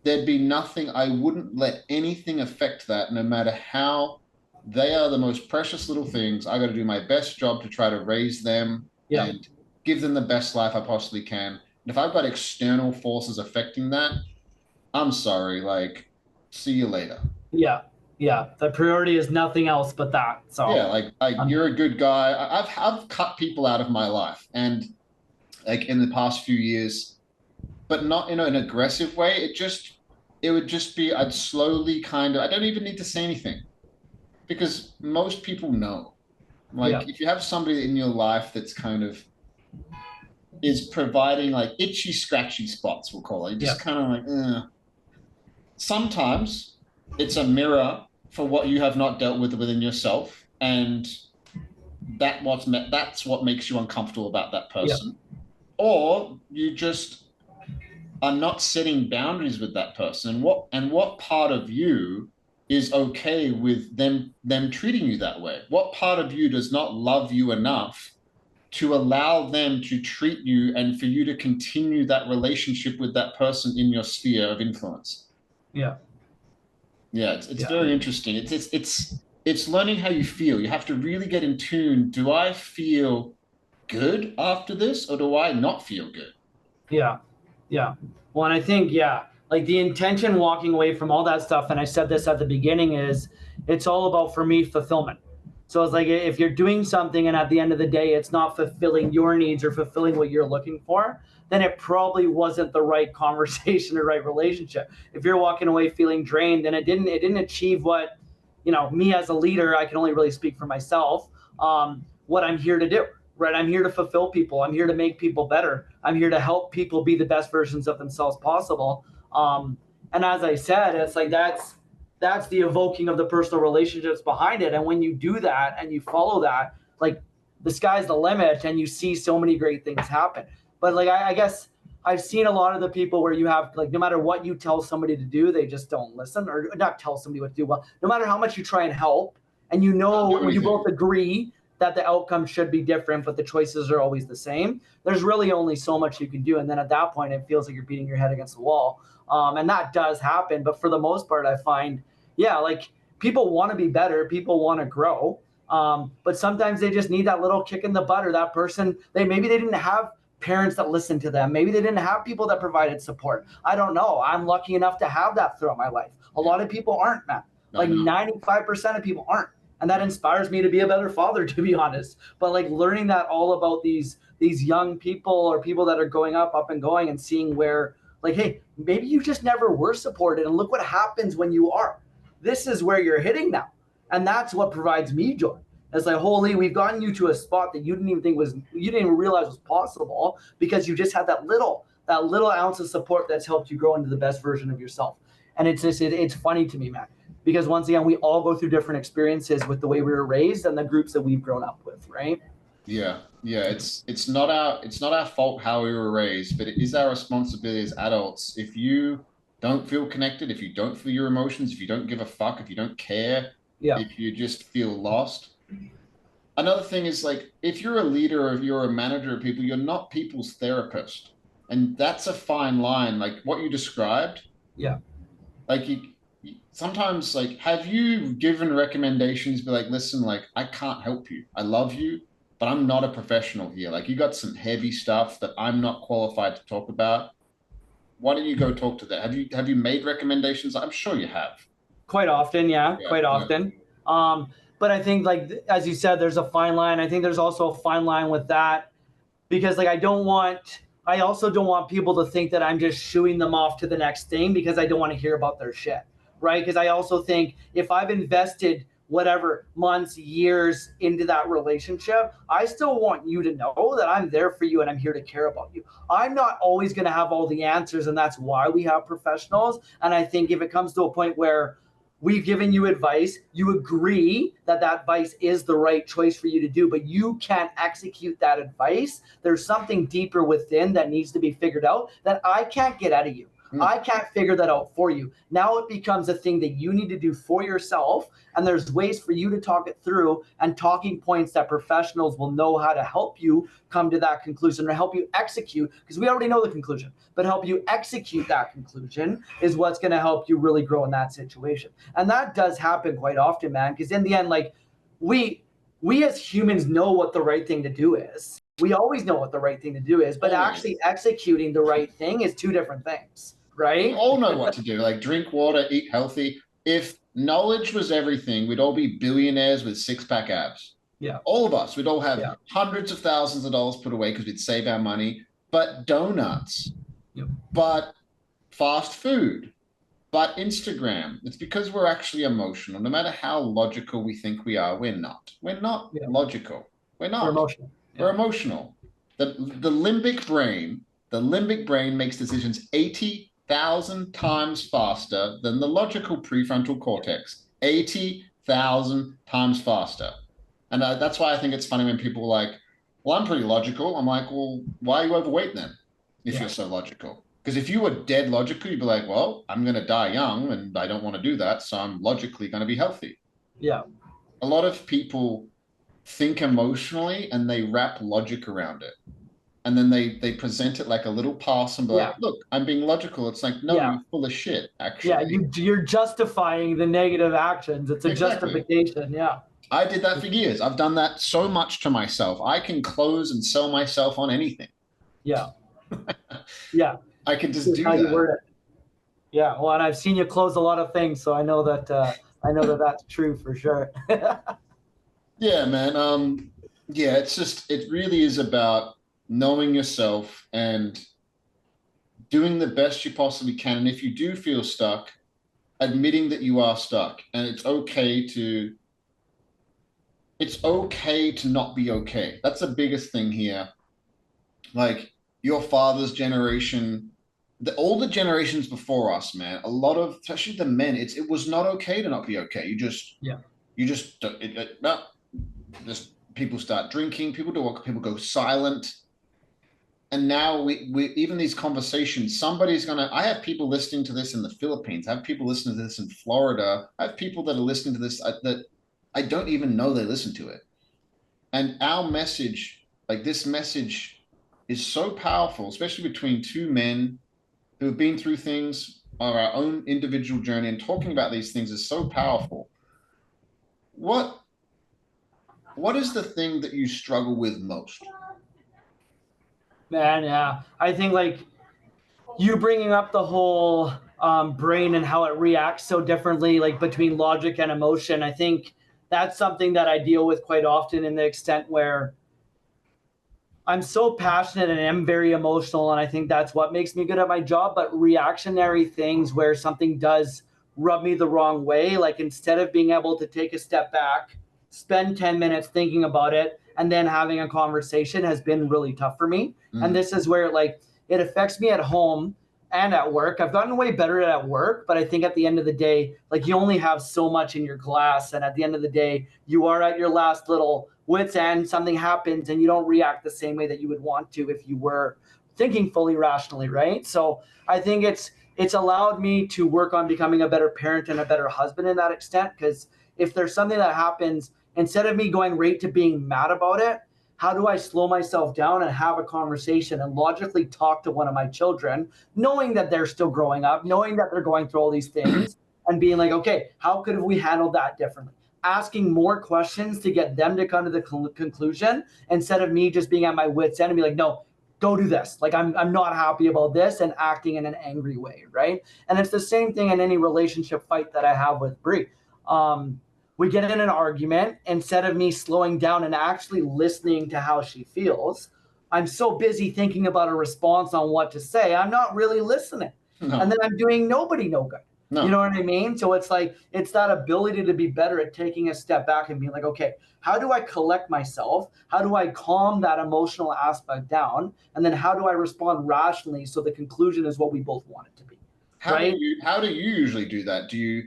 there'd be nothing. I wouldn't let anything affect that, no matter how they are the most precious little things. I got to do my best job to try to raise them Yeah. and give them the best life I possibly can. And if I've got external forces affecting that, I'm sorry. Like, see you later. Yeah. Yeah. The priority is nothing else but that. Yeah, So, like um, you're a good guy. I've cut people out of my life, and like in the past few years, but not in an aggressive way. It would just be I'd slowly kind of I don't even need to say anything because most people know. yeah. Like if you have somebody in your life that's kind of is providing like itchy, scratchy spots, we'll call it. Yeah. Just kind of like, sometimes it's a mirror for what you have not dealt with within yourself, and that's what makes you uncomfortable about that Yeah. person. Or you just are not setting boundaries with that person. What part of you is okay with them treating you that way? What part of you does not love you enough to allow them to treat you and for you to continue that relationship with that person in your sphere of influence? Yeah. Yeah, it's Yeah. very interesting. It's learning how you feel. You have to really get in tune. Do I feel good after this, or do I not feel good? Yeah. Yeah. Well, and I think, yeah, like the intention walking away from all that stuff, and I said this at the beginning, is it's all about, for me, fulfillment. So it's like if you're doing something and at the end of the day, it's not fulfilling your needs or fulfilling what you're looking for, then it probably wasn't the right conversation or right relationship. If you're walking away feeling drained and it didn't achieve what, me as a leader, I can only really speak for myself, what I'm here to do, right? I'm here to fulfill people. I'm here to make people better. I'm here to help people be the best versions of themselves possible. And as I said, it's like that's the evoking of the personal relationships behind it. And when you do that and you follow that, like the sky's the limit, and you see so many great things happen. But like I guess I've seen a lot of the people where you have, like, no matter what you tell somebody to do, they just don't listen, or not tell somebody what to do. Well, no matter how much you try and help, and Not do when you anything. both agree that the outcome should be different, but the choices are always the same, there's really only so much you can do. And then at that point, it feels like you're beating your head against the wall. And that does happen. But for the most part, I find, yeah, like people want to be better, people want to grow. But sometimes they just need that little kick in the butt, or that person, maybe they didn't have parents that listened to them. Maybe they didn't have people that provided support. I don't know. I'm lucky enough to have that throughout my life. A lot of people aren't, man. I Like know. 95% of people aren't. And that inspires me to be a better father, to be honest. But like learning that all about these young people, or people that are growing up and going, and seeing where, like, hey, maybe you just never were supported, and look what happens when you are. This is where you're hitting now. And that's what provides me joy. It's like, holy, we've gotten you to a spot that you didn't even realize was possible, because you just had that little ounce of support that's helped you grow into the best version of yourself. And it's funny to me, Matt, because once again, we all go through different experiences with the way we were raised and the groups that we've grown up with, right? Yeah, yeah. It's not our fault how we were raised, but it is our responsibility as adults. If you don't feel connected, if you don't feel your emotions, if you don't give a fuck, if you don't care, Yeah. if you just feel lost. Another thing is like if you're a leader or if you're a manager of people, you're not people's therapist. And that's a fine line. Like what you described, Yeah. like sometimes like have you given recommendations be like listen, like I can't help you, I love you, but I'm not a professional here, like you got some heavy stuff that I'm not qualified to talk about. Why don't you go talk to that? Have you made recommendations? I'm sure you have. Quite often, yeah, Yeah, quite yeah. often. But I think, like as you said, there's a fine line. I think there's also a fine line with that, because like I also don't want people to think that I'm just shooing them off to the next thing because I don't want to hear about their shit, right? Because I also think if I've invested whatever months, years into that relationship, I still want you to know that I'm there for you and I'm here to care about you. I'm not always going to have all the answers, and that's why we have professionals. And I think if it comes to a point where we've given you advice, you agree that that advice is the right choice for you to do, but you can't execute that advice. There's something deeper within that needs to be figured out that I can't get out of you. I can't figure that out for you. Now it becomes a thing that you need to do for yourself. And there's ways for you to talk it through and talking points that professionals will know how to help you come to that conclusion or help you execute, because we already know the conclusion, but help you execute that conclusion is what's going to help you really grow in that situation. And that does happen quite often, man, because in the end, like we as humans know what the right thing to do is. We always know what the right thing to do is, but actually executing the right thing is two different things. Right? We all know what to do, like drink water, eat healthy. If knowledge was everything, we'd all be billionaires with six-pack abs. Yeah. All of us. We'd all have hundreds of thousands of dollars put away because we'd save our money. But donuts, but fast food, but Instagram. It's because we're actually emotional. No matter how logical we think we are, we're not. We're not logical. We're not. We're emotional. We're emotional. The limbic brain makes decisions 80,000 times faster than the logical prefrontal cortex. 80,000 times faster. And that's why I think it's funny when people are like, well, I'm pretty logical. I'm like, well, why are you overweight then if you're so logical? Because if you were dead logical, you'd be like, well, I'm going to die young and I don't want to do that. So I'm logically going to be healthy. Yeah. A lot of people think emotionally and they wrap logic around it. And then they present it like a little pass and be like, look, I'm being logical. It's like, no, you're full of shit, actually. Yeah, you're justifying the negative actions. It's a justification, I did that for years. I've done that so much to myself. I can close and sell myself on anything. Yeah. I can just do how that. You word it. Yeah, well, and I've seen you close a lot of things, so I know that that's true for sure. Yeah, man. It really is about knowing yourself and doing the best you possibly can. And if you do feel stuck, admitting that you are stuck, and it's okay to not be okay. That's the biggest thing here. Like your father's generation, all the generations before us, man, a lot of, especially the men, it was not okay to not be okay. People start drinking, people go silent. And now we even these conversations, I have people listening to this in the Philippines. I have people listening to this in Florida. I have people that are listening to this that I don't even know they listen to it. And our message, like this message is so powerful, especially between two men who have been through things on our own individual journey, and talking about these things is so powerful. What is the thing that you struggle with most? Man, yeah. I think like you bringing up the whole brain and how it reacts so differently, like between logic and emotion. I think that's something that I deal with quite often, in the extent where I'm so passionate and am very emotional. And I think that's what makes me good at my job. But reactionary things where something does rub me the wrong way, like instead of being able to take a step back, spend 10 minutes thinking about it, and then having a conversation has been really tough for me. And this is where it affects me at home and at work. I've gotten way better at work, but I think at the end of the day, like you only have so much in your glass. And at the end of the day, you are at your last little wit's end, something happens and you don't react the same way that you would want to if you were thinking fully rationally, right? So I think it's allowed me to work on becoming a better parent and a better husband in that extent. Because if there's something that happens, instead of me going right to being mad about it, how do I slow myself down and have a conversation and logically talk to one of my children, knowing that they're still growing up, knowing that they're going through all these things, and being like, okay, how could we handle that differently? Asking more questions to get them to come to the conclusion, instead of me just being at my wit's end and be like, no, go do this. Like, I'm not happy about this, and acting in an angry way, right? And it's the same thing in any relationship fight that I have with Brie. We get in an argument, instead of me slowing down and actually listening to how she feels, I'm so busy thinking about a response on what to say, I'm not really listening. No. And then I'm doing nobody no good. No. You know what I mean? So it's like, it's that ability to be better at taking a step back and being like, okay, how do I collect myself? How do I calm that emotional aspect down? And then how do I respond rationally so the conclusion is what we both want it to be? How do you usually do that? Do you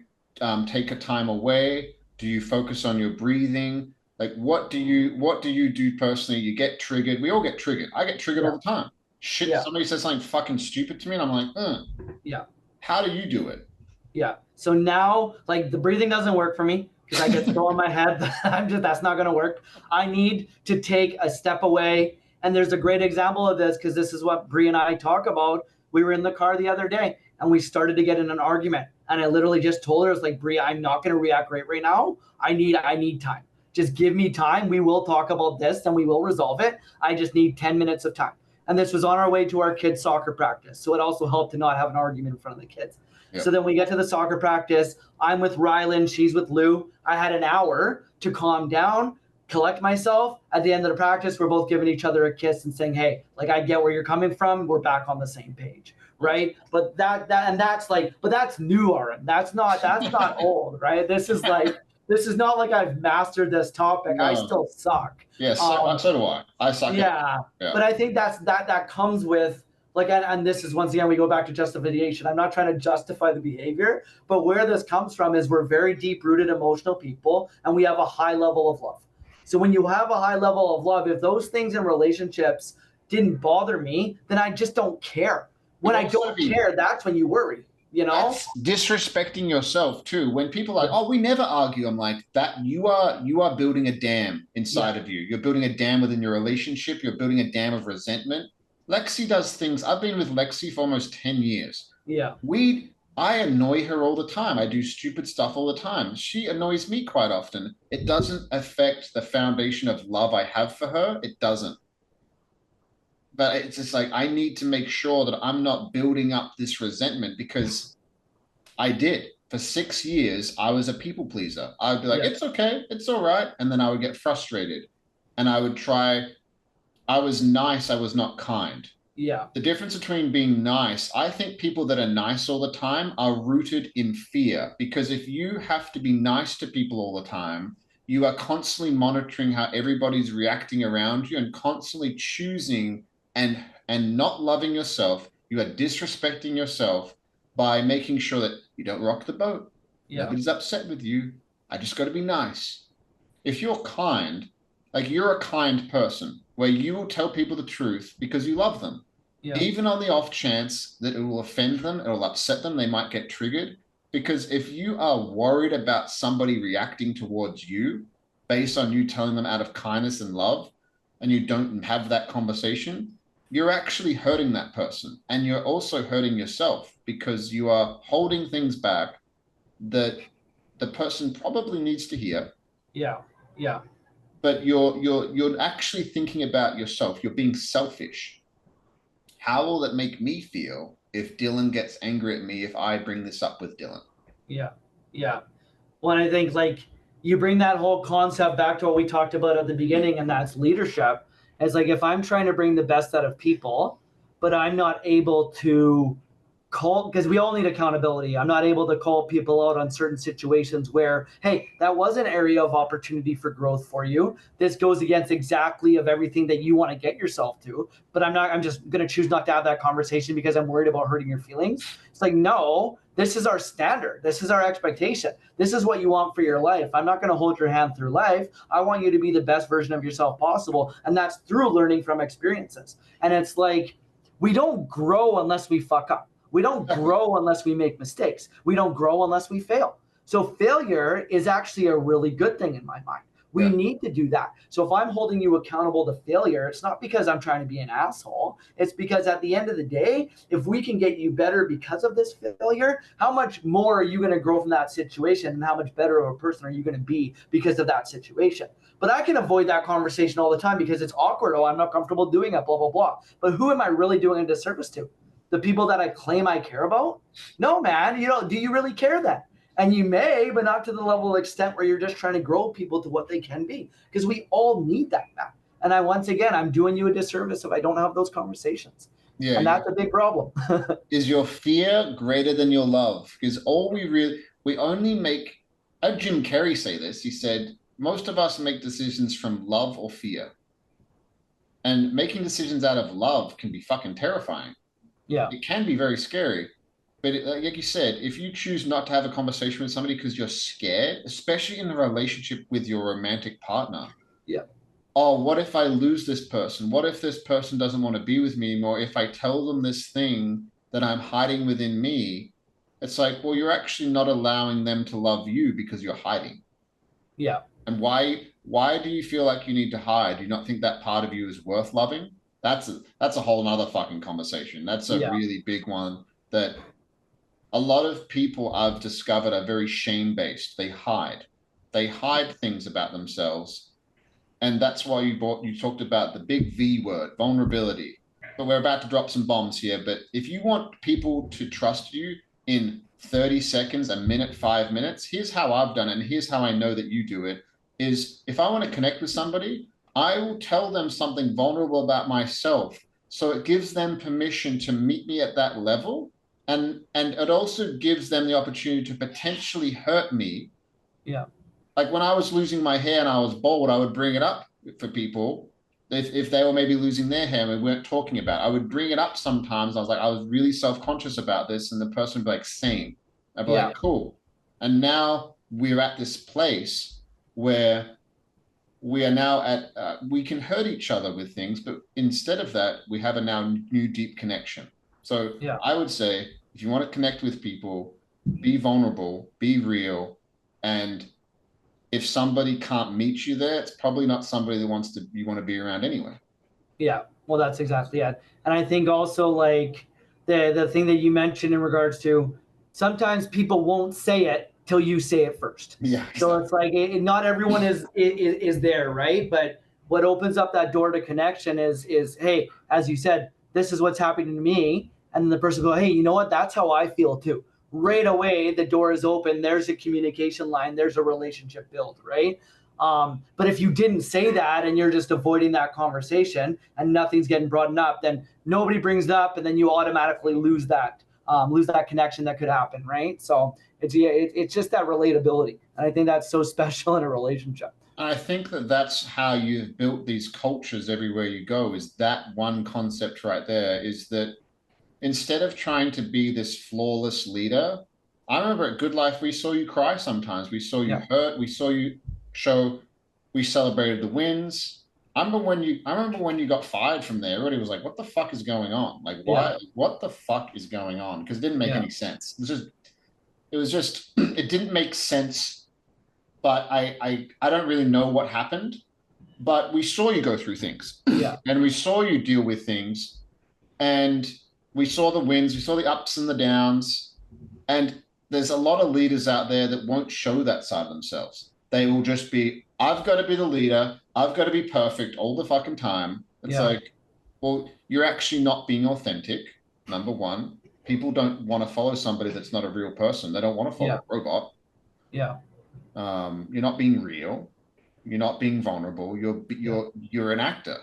take a time away? Do you focus on your breathing? Like, what do you do personally? You get triggered. We all get triggered. I get triggered all Yeah. the time. Shit, Yeah. somebody says something fucking stupid to me, and I'm like, Yeah. how do you do it? Yeah. So now, like, the breathing doesn't work for me because I get so in my head that that's not going to work. I need to take a step away. And there's a great example of this because this is what Bree and I talk about. We were in the car the other day and we started to get in an argument. And I literally just told her, it's like, Bree, I'm not going to react right now. I need time. Just give me time. We will talk about this and we will resolve it. I just need 10 minutes of time. And this was on our way to our kids' soccer practice. So it also helped to not have an argument in front of the kids. Yep. So then we get to the soccer practice. I'm with Rylan. She's with Lou. I had an hour to calm down, collect myself. At the end of the practice, we're both giving each other a kiss and saying, hey, like, I get where you're coming from. We're back on the same page. Right. But that's new, Aaron. That's not old. Right. This is not like I've mastered this topic. I No. still suck. Yeah, so do I. I suck Yeah. Yeah. But I think that comes with, like, and this is, once again, we go back to justification. I'm not trying to justify the behavior, but where this comes from is we're very deep rooted emotional people and we have a high level of love. So when you have a high level of love, if those things in relationships didn't bother me, then I just don't care. When I don't care, that's when you worry, you know? That's disrespecting yourself too. When people are like, oh, we never argue, I'm like, that you are building a dam inside of you. You're building a dam within your relationship. You're building a dam of resentment. Lexi does things. I've been with Lexi for almost 10 years. Yeah. I annoy her all the time. I do stupid stuff all the time. She annoys me quite often. It doesn't affect the foundation of love I have for her. It doesn't. But it's just like, I need to make sure that I'm not building up this resentment because I did. For 6 years, I was a people pleaser. I would be like, Yeah. it's okay, it's all right. And then I would get frustrated. And I would try, I was nice, I was not kind. Yeah. The difference between being nice, I think people that are nice all the time are rooted in fear. Because if you have to be nice to people all the time, you are constantly monitoring how everybody's reacting around you and constantly choosing and not loving yourself. You are disrespecting yourself by making sure that you don't rock the boat. Yeah. Nobody's upset with you. I just got to be nice. If you're kind, like, you're a kind person where you will tell people the truth because you love them. Yeah. Even on the off chance that it will offend them, it will upset them, they might get triggered. Because if you are worried about somebody reacting towards you based on you telling them out of kindness and love, and you don't have that conversation, you're actually hurting that person. And you're also hurting yourself because you are holding things back that the person probably needs to hear. Yeah. Yeah. But you're actually thinking about yourself. You're being selfish. How will it make me feel if Dylan gets angry at me if I bring this up with Dylan? Yeah. Yeah. Well, I think, like, you bring that whole concept back to what we talked about at the beginning, and that's leadership. It's like, if I'm trying to bring the best out of people, but I'm not able to call, because we all need accountability. I'm not able to call people out on certain situations where, hey, that was an area of opportunity for growth for you. This goes against exactly of everything that you want to get yourself to, but I'm just going to choose not to have that conversation because I'm worried about hurting your feelings. It's like, no, this is our standard. This is our expectation. This is what you want for your life. I'm not going to hold your hand through life. I want you to be the best version of yourself possible. And that's through learning from experiences. And it's like, we don't grow unless we fuck up. We don't grow unless we make mistakes. We don't grow unless we fail. So failure is actually a really good thing in my mind. We need to do that. So if I'm holding you accountable to failure, it's not because I'm trying to be an asshole. It's because at the end of the day, if we can get you better because of this failure, how much more are you going to grow from that situation, and how much better of a person are you going to be because of that situation? But I can avoid that conversation all the time because it's awkward. Oh, I'm not comfortable doing it, blah, blah, blah. But who am I really doing a disservice to? The people that I claim I care about? No, man. Do you really care then? And you may, but not to the level of extent where you're just trying to grow people to what they can be. Because we all need that, man. And I'm doing you a disservice if I don't have those conversations. Yeah, and that's a big problem. Is your fear greater than your love? Because we only make, I had Jim Carrey say this. He said, most of us make decisions from love or fear. And making decisions out of love can be fucking terrifying. Yeah. It can be very scary. But like you said, if you choose not to have a conversation with somebody because you're scared, especially in a relationship with your romantic partner, Yeah. oh, what if I lose this person? What if this person doesn't want to be with me anymore? If I tell them this thing that I'm hiding within me, it's like, well, you're actually not allowing them to love you because you're hiding. Yeah. And why do you feel like you need to hide? Do you not think that part of you is worth loving? That's a whole nother fucking conversation. That's a Yeah. really big one that a lot of people I've discovered are very shame-based. They hide. They hide things about themselves. And that's why you talked about the big V word, vulnerability. But we're about to drop some bombs here. But if you want people to trust you in 30 seconds, a minute, 5 minutes, here's how I've done it, and here's how I know that you do it, is if I want to connect with somebody, I will tell them something vulnerable about myself. So it gives them permission to meet me at that level. And it also gives them the opportunity to potentially hurt me. Yeah. Like when I was losing my hair and I was bald, I would bring it up for people if they were maybe losing their hair and we weren't talking about it. I would bring it up sometimes. I was like, I was really self-conscious about this, and the person would be like, same. I'd be Yeah. like, cool. And now we're at this place where we are now at we can hurt each other with things, but instead of that, we have a now new deep connection. So Yeah. I would say if you want to connect with people, be vulnerable, be real, and if somebody can't meet you there, it's probably not somebody that you want to be around anyway. Yeah. Well, that's exactly it. And I think also like the thing that you mentioned in regards to sometimes people won't say it till you say it first. Yeah, So exactly. it's like not everyone is there, right? But what opens up that door to connection is hey, as you said, this is what's happening to me, and then the person go, hey, you know what? That's how I feel too. Right away, the door is open. There's a communication line. There's a relationship built, right? But if you didn't say that and you're just avoiding that conversation and nothing's getting brought up, then nobody brings it up, and then you automatically lose that connection that could happen, right? So it's just that relatability, and I think that's so special in a relationship. I think that that's how you've built these cultures everywhere you go, is that one concept right there, is that instead of trying to be this flawless leader, I remember at Good Life, we saw you cry sometimes. We saw you Yeah, hurt. We saw you show, we celebrated the wins. I remember when you got fired from there, everybody was like, what the fuck is going on? Like, yeah, why, what the fuck is going on? Because it didn't make yeah, any sense. It didn't make sense, but I don't really know what happened. But we saw you go through things yeah, and we saw you deal with things, and we saw the wins, we saw the ups and the downs. And there's a lot of leaders out there that won't show that side of themselves. They will just be, I've got to be the leader, I've got to be perfect all the fucking time. It's yeah, like, well, you're actually not being authentic, number one. People don't want to follow somebody that's not a real person. They don't want to follow yeah, a robot. yeah, You're not being real. You're not being vulnerable. yeah, You're an actor.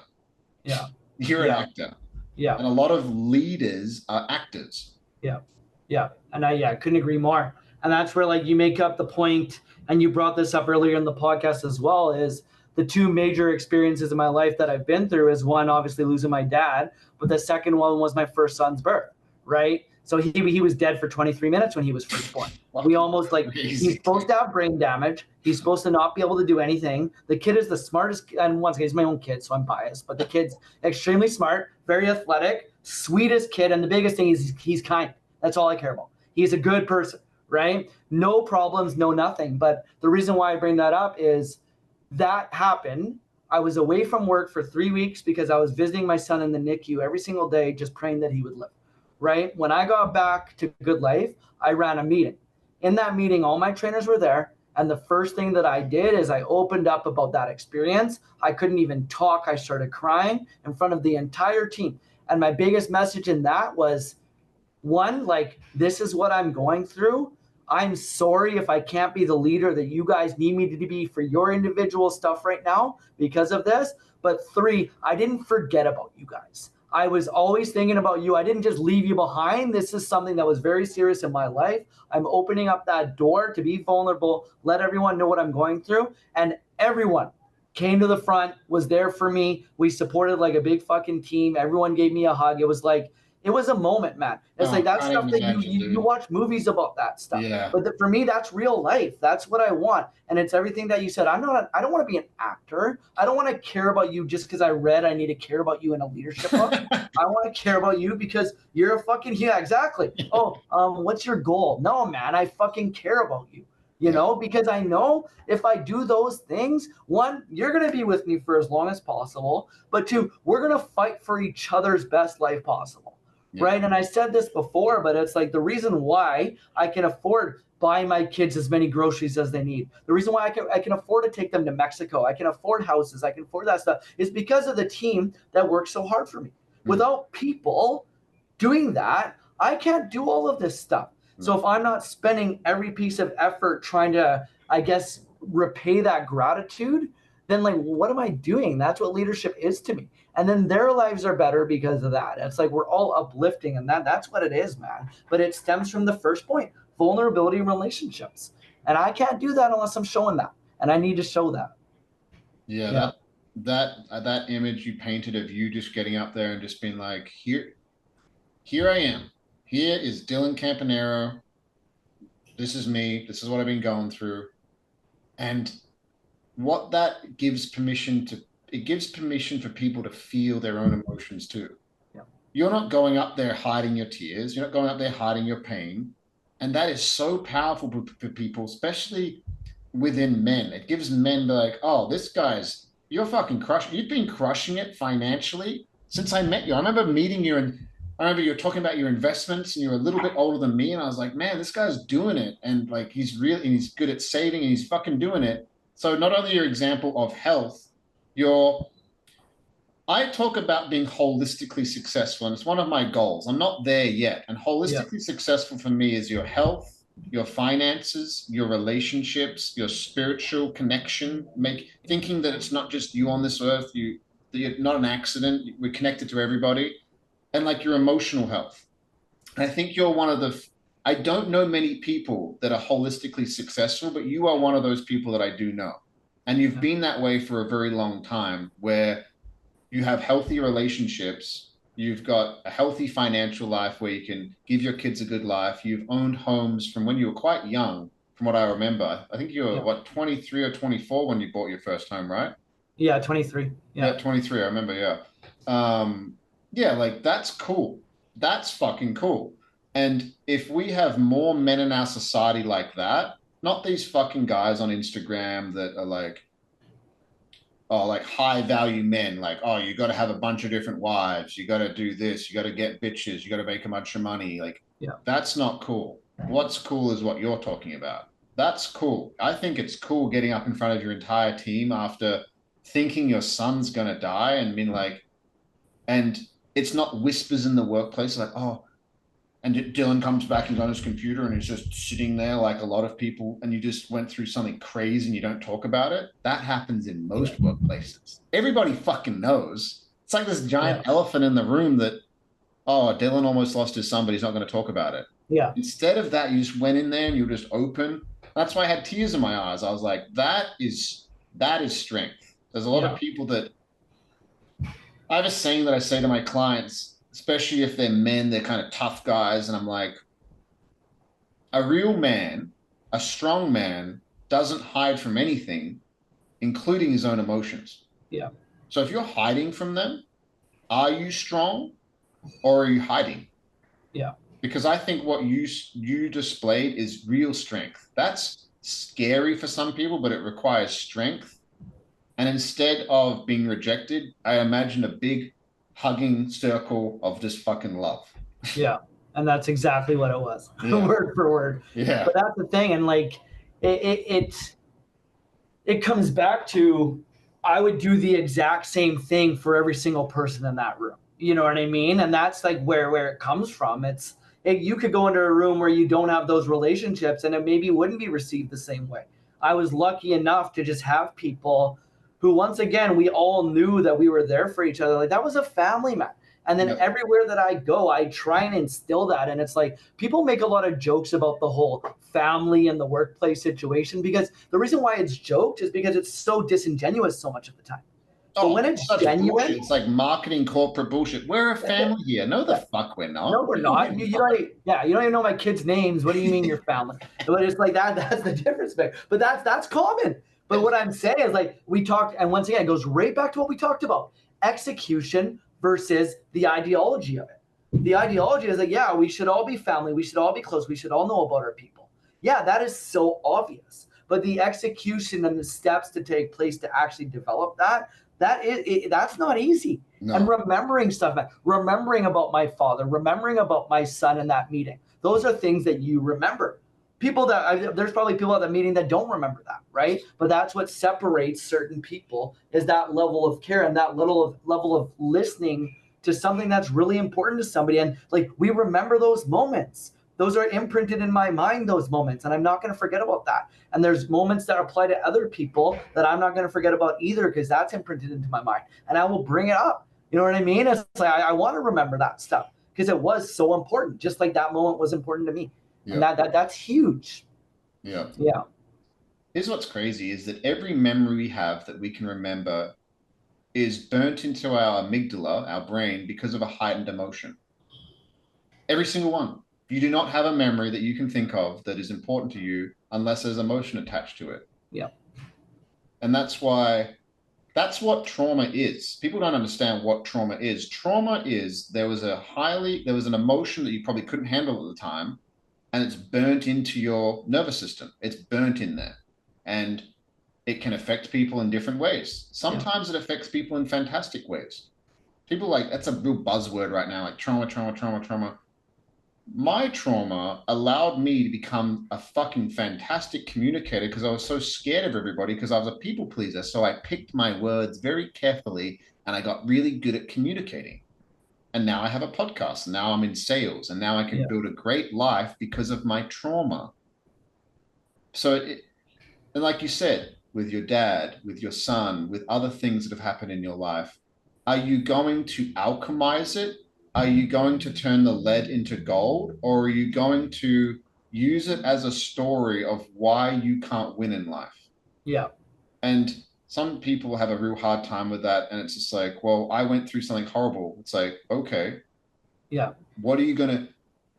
yeah, You're an yeah, actor. yeah, And a lot of leaders are actors. yeah, yeah. And I couldn't agree more. And that's where like you make up the point, and you brought this up earlier in the podcast as well, is the two major experiences in my life that I've been through is one, obviously losing my dad, but the second one was my first son's birth, right? So he was dead for 23 minutes when he was first born. We Fucking almost like he's crazy. supposed to have brain damage. He's supposed to not be able to do anything. The kid is the smartest, and once again, he's my own kid, so I'm biased. But the kid's extremely smart, very athletic, sweetest kid, and the biggest thing is he's kind. That's all I care about. He's a good person, right? No problems, no nothing. But the reason why I bring that up is that happened. I was away from work for 3 weeks because I was visiting my son in the NICU every single day, just praying that he would live. Right? When I got back to Good Life, I ran a meeting. In that meeting, all my trainers were there. And the first thing that I did is I opened up about that experience. I couldn't even talk. I started crying in front of the entire team. And my biggest message in that was one, like, this is what I'm going through. I'm sorry if I can't be the leader that you guys need me to be for your individual stuff right now because of this. But three, I didn't forget about you guys. I was always thinking about you. I didn't just leave you behind. This is something that was very serious in my life. I'm opening up that door to be vulnerable, let everyone know what I'm going through. And everyone came to the front, was there for me. We supported like a big fucking team. Everyone gave me a hug. It was like, it was a moment, man. It's like that stuff that you watch movies about that stuff. Yeah. But for me, that's real life. That's what I want. And it's everything that you said. I don't want to be an actor. I don't want to care about you just because I read I need to care about you in a leadership book. I want to care about you because you're a fucking, yeah, exactly. Oh, what's your goal? No, man, I fucking care about you. You know, because I know if I do those things, one, you're going to be with me for as long as possible. But two, we're going to fight for each other's best life possible. Yeah. Right. And I said this before, but it's like the reason why I can afford buying my kids as many groceries as they need. The reason why I can afford to take them to Mexico. I can afford houses. I can afford that stuff is because of the team that works so hard for me. Mm-hmm. Without people doing that, I can't do all of this stuff. So if I'm not spending every piece of effort trying to, I guess, repay that gratitude, then like, what am I doing? That's what leadership is to me. And then their lives are better because of that. It's like we're all uplifting, and that's what it is, man. But it stems from the first point, vulnerability in relationships. And I can't do that unless I'm showing that. And I need to show that. Yeah. That image you painted of you just getting up there and just being like, here I am. Here is Dylan Campanaro. This is me. This is what I've been going through. And what that gives permission to, it gives permission for people to feel their own emotions too. Yeah. You're not going up there hiding your tears. You're not going up there hiding your pain. And that is so powerful for people, especially within men. It gives men like, oh, you're fucking crushing. You've been crushing it financially since I met you. I remember meeting you and I remember you were talking about your investments and you were a little bit older than me. And I was like, man, this guy's doing it. And like, he's good at saving and he's fucking doing it. So not only your example of health, I talk about being holistically successful, and it's one of my goals. I'm not there yet. And holistically successful for me is your health, your finances, your relationships, your spiritual connection, thinking that it's not just you on this earth, you're not an accident, we're connected to everybody. And like your emotional health. And I think you're one of I don't know many people that are holistically successful, but you are one of those people that I do know. And you've been that way for a very long time, where you have healthy relationships, you've got a healthy financial life where you can give your kids a good life. You've owned homes from when you were quite young, from what I remember. I think you were, 23 or 24 when you bought your first home, right? Yeah, 23. Yeah, 23, I remember, yeah, like that's cool. That's fucking cool. And if we have more men in our society like that, not these fucking guys on Instagram that are like, oh, like high value men, like, oh, you got to have a bunch of different wives. You got to do this. You got to get bitches. You got to make a bunch of money. Like, that's not cool. What's cool is what you're talking about. That's cool. I think it's cool getting up in front of your entire team after thinking your son's going to die and being like, and it's not whispers in the workplace like, oh, and Dylan comes back and on his computer and he's just sitting there like a lot of people, and you just went through something crazy and you don't talk about it. That happens in most workplaces. Everybody fucking knows. It's like this giant elephant in the room that, oh, Dylan almost lost his son, but he's not going to talk about it. Yeah. Instead of that, you just went in there and you were just open. That's why I had tears in my eyes. I was like, that is strength. There's a lot of people that, I have a saying that I say to my clients, especially if they're men, they're kind of tough guys. And I'm like, a real man, a strong man, doesn't hide from anything, including his own emotions. Yeah. So if you're hiding from them, are you strong or are you hiding? Yeah. Because I think what you displayed is real strength. That's scary for some people, but it requires strength. And instead of being rejected, I imagine a big hugging circle of just fucking love. Yeah. And that's exactly what it was, word for word. Yeah. But that's the thing. And like, it comes back to, I would do the exact same thing for every single person in that room. You know what I mean? And that's like where it comes from. You could go into a room where you don't have those relationships and it maybe wouldn't be received the same way. I was lucky enough to just have people who, once again, we all knew that we were there for each other. Like, that was a family, man. And then everywhere that I go, I try and instill that. And it's like, people make a lot of jokes about the whole family and the workplace situation, because the reason why it's joked is because it's so disingenuous so much of the time. But when it's such genuine, bullshit. It's like marketing corporate bullshit. We're a family here. No, the fuck we're not. No, we're not. You don't. You don't even know my kids' names. What do you mean you're family? But it's like that. That's the difference, man. But that's common. But what I'm saying is, like, we talked, and once again, it goes right back to what we talked about: execution versus the ideology of it. The ideology is like, yeah, we should all be family. We should all be close. We should all know about our people. Yeah, that is so obvious. But the execution and the steps to take place to actually develop that's not easy. No. And remembering stuff, remembering about my father, remembering about my son in that meeting. Those are things that you remember. There's probably people at the meeting that don't remember that, right? But that's what separates certain people, is that level of care and that level of listening to something that's really important to somebody. And like, we remember those moments. Those are imprinted in my mind, those moments, and I'm not going to forget about that. And there's moments that apply to other people that I'm not going to forget about either, because that's imprinted into my mind, and I will bring it up. You know what I mean? It's like I want to remember that stuff because it was so important, just like that moment was important to me. Yeah. And that's huge. Yeah. Yeah. Here's what's crazy is that every memory we have that we can remember is burnt into our amygdala, our brain, because of a heightened emotion. Every single one. You do not have a memory that you can think of that is important to you unless there's emotion attached to it. Yeah. And that's what trauma is. People don't understand what trauma is. Trauma is there was an emotion that you probably couldn't handle at the time, and it's burnt into your nervous system. It's burnt in there. And it can affect people in different ways. Sometimes it affects people in fantastic ways. People that's a real buzzword right now, like trauma, trauma, trauma, trauma. My trauma allowed me to become a fucking fantastic communicator because I was so scared of everybody because I was a people pleaser. So I picked my words very carefully and I got really good at communicating. And now I have a podcast. And now I'm in sales and now I can build a great life because of my trauma. So, and like you said, with your dad, with your son, with other things that have happened in your life, are you going to alchemize it? Are you going to turn the lead into gold, or are you going to use it as a story of why you can't win in life? Yeah. And some people have a real hard time with that. And it's just like, well, I went through something horrible. It's like, okay. Yeah. What are you going to,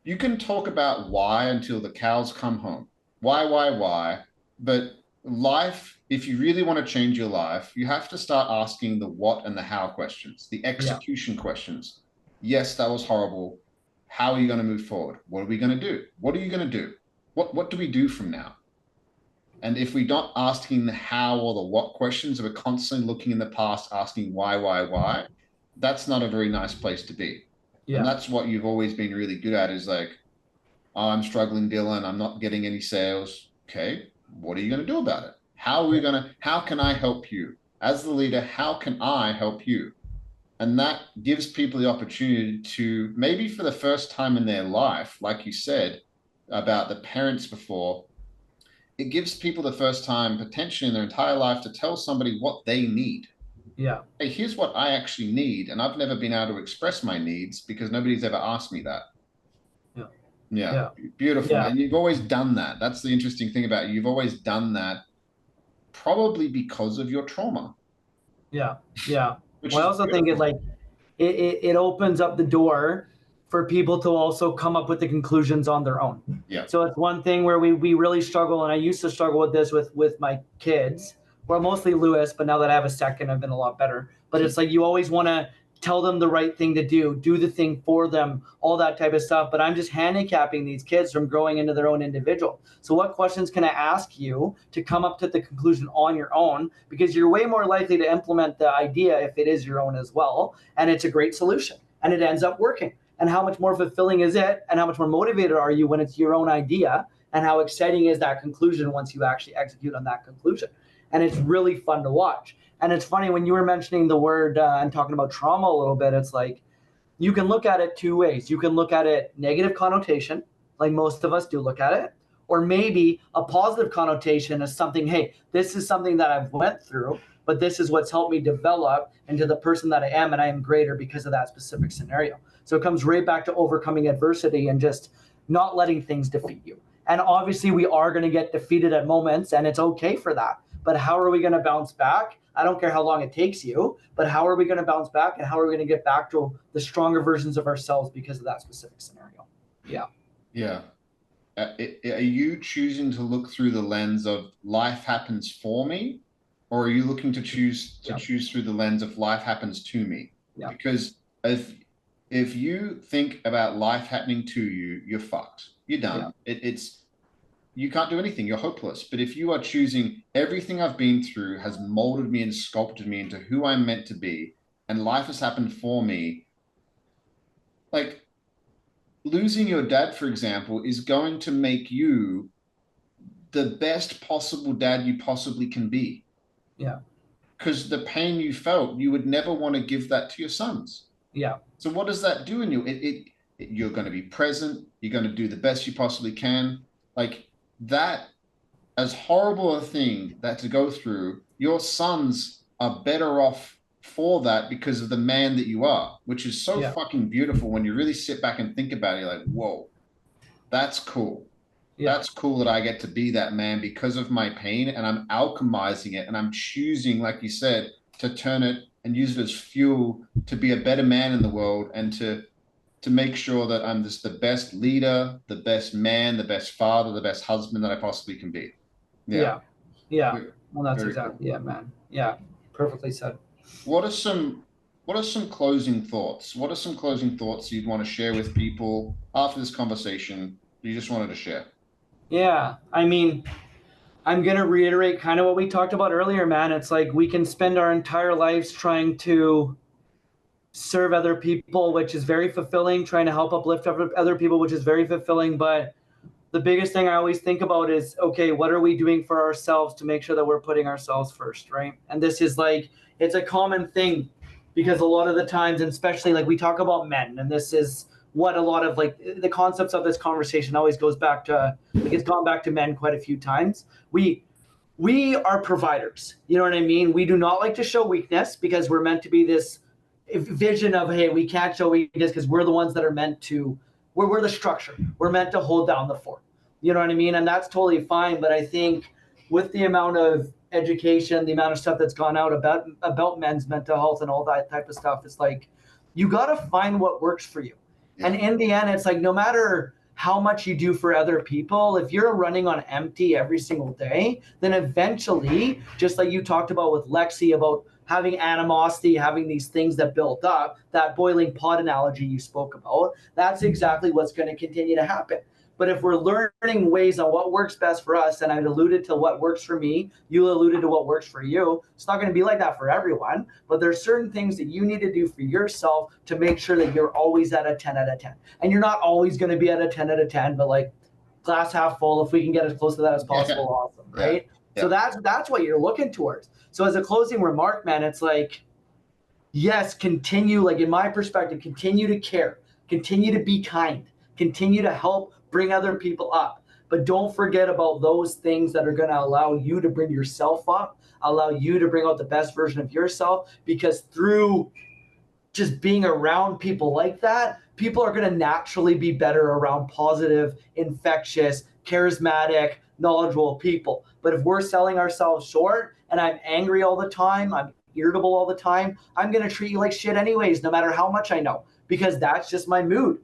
you can talk about why until the cows come home. Why? But life, if you really want to change your life, you have to start asking the what and the how questions, the execution questions. Yes, that was horrible. How are you going to move forward? What are we going to do? What are you going to do? What do we do from now? And if we're not asking the how or the what questions, if we're constantly looking in the past, asking why, that's not a very nice place to be. Yeah. And that's what you've always been really good at is like, oh, I'm struggling, Dylan. I'm not getting any sales. Okay. What are you going to do about it? How can I help you? As the leader, how can I help you? And that gives people the opportunity to, maybe for the first time in their life, like you said about the parents before, it gives people the first time potentially in their entire life to tell somebody what they need. Yeah. Hey, here's what I actually need. And I've never been able to express my needs because nobody's ever asked me that. Yeah. Beautiful. Yeah. And you've always done that. That's the interesting thing about you. You've always done that probably because of your trauma. Yeah. Yeah. Well, I also think it opens up the door for people to also come up with the conclusions on their own. Yeah. So it's one thing where we really struggle, and I used to struggle with this with my kids, well, mostly Lewis, but now that I have a second, I've been a lot better. But it's like you always want to tell them the right thing to do the thing for them, all that type of stuff. But I'm just handicapping these kids from growing into their own individual. So what questions can I ask you to come up to the conclusion on your own? Because you're way more likely to implement the idea if it is your own as well. And it's a great solution and it ends up working. And how much more fulfilling is it? And how much more motivated are you when it's your own idea? And how exciting is that conclusion once you actually execute on that conclusion? And it's really fun to watch. And it's funny when you were mentioning the word and talking about trauma a little bit, it's like you can look at it two ways. You can look at it negative connotation, like most of us do look at it, or maybe a positive connotation as something, hey, this is something that I've went through, but this is what's helped me develop into the person that I am, and I am greater because of that specific scenario. So it comes right back to overcoming adversity and just not letting things defeat you. And obviously we are going to get defeated at moments, and it's okay for that. but how are we going to bounce back? I don't care how long it takes you, but how are we going to bounce back, and how are we going to get back to the stronger versions of ourselves because of that specific scenario? Yeah. Yeah. Are you choosing to look through the lens of life happens for me, or are you looking to choose through the lens of life happens to me? Yeah. Because if you think about life happening to you, you're fucked. You're done. Yeah. It's you can't do anything. You're hopeless. But if you are choosing everything I've been through has molded me and sculpted me into who I'm meant to be, and life has happened for me, like losing your dad, for example, is going to make you the best possible dad you possibly can be. Yeah. Because the pain you felt, you would never want to give that to your sons. Yeah. So what does that do in you? You're going to be present. You're going to do the best you possibly can. Like that, as horrible a thing that to go through, your sons are better off for that because of the man that you are, which is so fucking beautiful when you really sit back and think about it. You're like, whoa, that's cool. Yeah. That's cool that I get to be that man because of my pain, and I'm alchemizing it, and I'm choosing, like you said, to turn it and use it as fuel to be a better man in the world, and to make sure that I'm just the best leader, the best man, the best father, the best husband that I possibly can be. Yeah. Well, that's exactly cool. Yeah, man. Yeah, perfectly said. What are some closing thoughts? What are some closing thoughts you'd want to share with people after this conversation you just wanted to share? Yeah, I mean, I'm going to reiterate kind of what we talked about earlier, man. It's like we can spend our entire lives trying to serve other people, which is very fulfilling, trying to help uplift other people, which is very fulfilling. But the biggest thing I always think about is, okay, what are we doing for ourselves to make sure that we're putting ourselves first, right? And this is like, it's a common thing because a lot of the times, and especially like we talk about men, and this is what a lot of like the concepts of this conversation always goes back to, like it's gone back to men quite a few times. We are providers, you know what I mean? We do not like to show weakness because we're meant to be this vision of, hey, we can't show weakness because we're the ones that are meant to, we're the structure. We're meant to hold down the fort. You know what I mean? And that's totally fine. But I think with the amount of education, the amount of stuff that's gone out about men's mental health and all that type of stuff, it's like, you got to find what works for you. Yeah. And in the end, it's like, no matter how much you do for other people, if you're running on empty every single day, then eventually, just like you talked about with Lexi, about having animosity, having these things that built up, that boiling pot analogy you spoke about, that's exactly what's going to continue to happen. But if we're learning ways on what works best for us, and I alluded to what works for me, you alluded to what works for you, it's not going to be like that for everyone, but there's certain things that you need to do for yourself to make sure that you're always at a 10 out of 10. And you're not always going to be at a 10 out of 10, but like glass half full, if we can get as close to that as possible, awesome, right? Yeah. So that's what you're looking towards. So as a closing remark, man, it's like, yes, continue, like in my perspective, continue to care, continue to be kind, continue to help bring other people up. But don't forget about those things that are going to allow you to bring yourself up, allow you to bring out the best version of yourself, because through just being around people like that, people are going to naturally be better around positive, infectious, charismatic, knowledgeable people. But if we're selling ourselves short and I'm angry all the time, I'm irritable all the time, I'm going to treat you like shit anyways, no matter how much I know, because that's just my mood.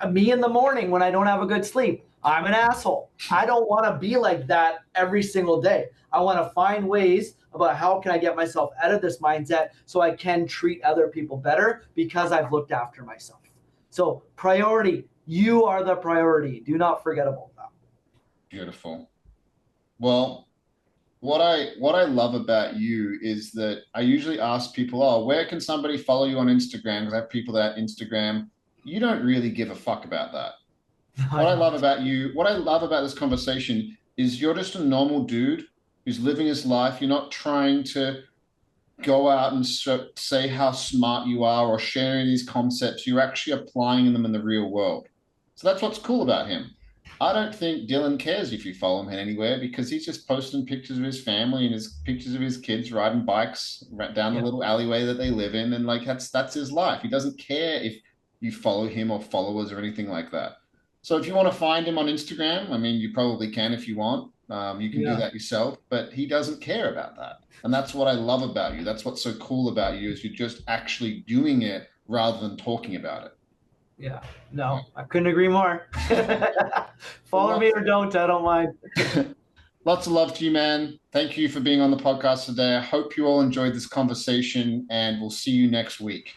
Me in the morning when I don't have a good sleep, I'm an asshole. I don't want to be like that every single day. I want to find ways about how can I get myself out of this mindset so I can treat other people better because I've looked after myself. So priority, you are the priority. Do not forget about that. Beautiful. Well, what I love about you is that I usually ask people, oh, where can somebody follow you on Instagram? Because I have people that Instagram. You don't really give a fuck about that. What I love about you, what I love about this conversation is you're just a normal dude who's living his life. You're not trying to go out and say how smart you are or sharing these concepts. You're actually applying them in the real world. So that's what's cool about him. I don't think Dylan cares if you follow him anywhere because he's just posting pictures of his family and his pictures of his kids riding bikes down the little alleyway that they live in. And like, that's his life. He doesn't care if you follow him or followers or anything like that. So if you want to find him on Instagram, I mean, you probably can if you want. You can do Yeah. that yourself, but he doesn't care about that. And that's what I love about you. That's what's so cool about you is you're just actually doing it rather than talking about it. Yeah. No, I couldn't agree more. Follow me or don't, I don't mind. Lots of love to you, man. Thank you for being on the podcast today. I hope you all enjoyed this conversation, and we'll see you next week.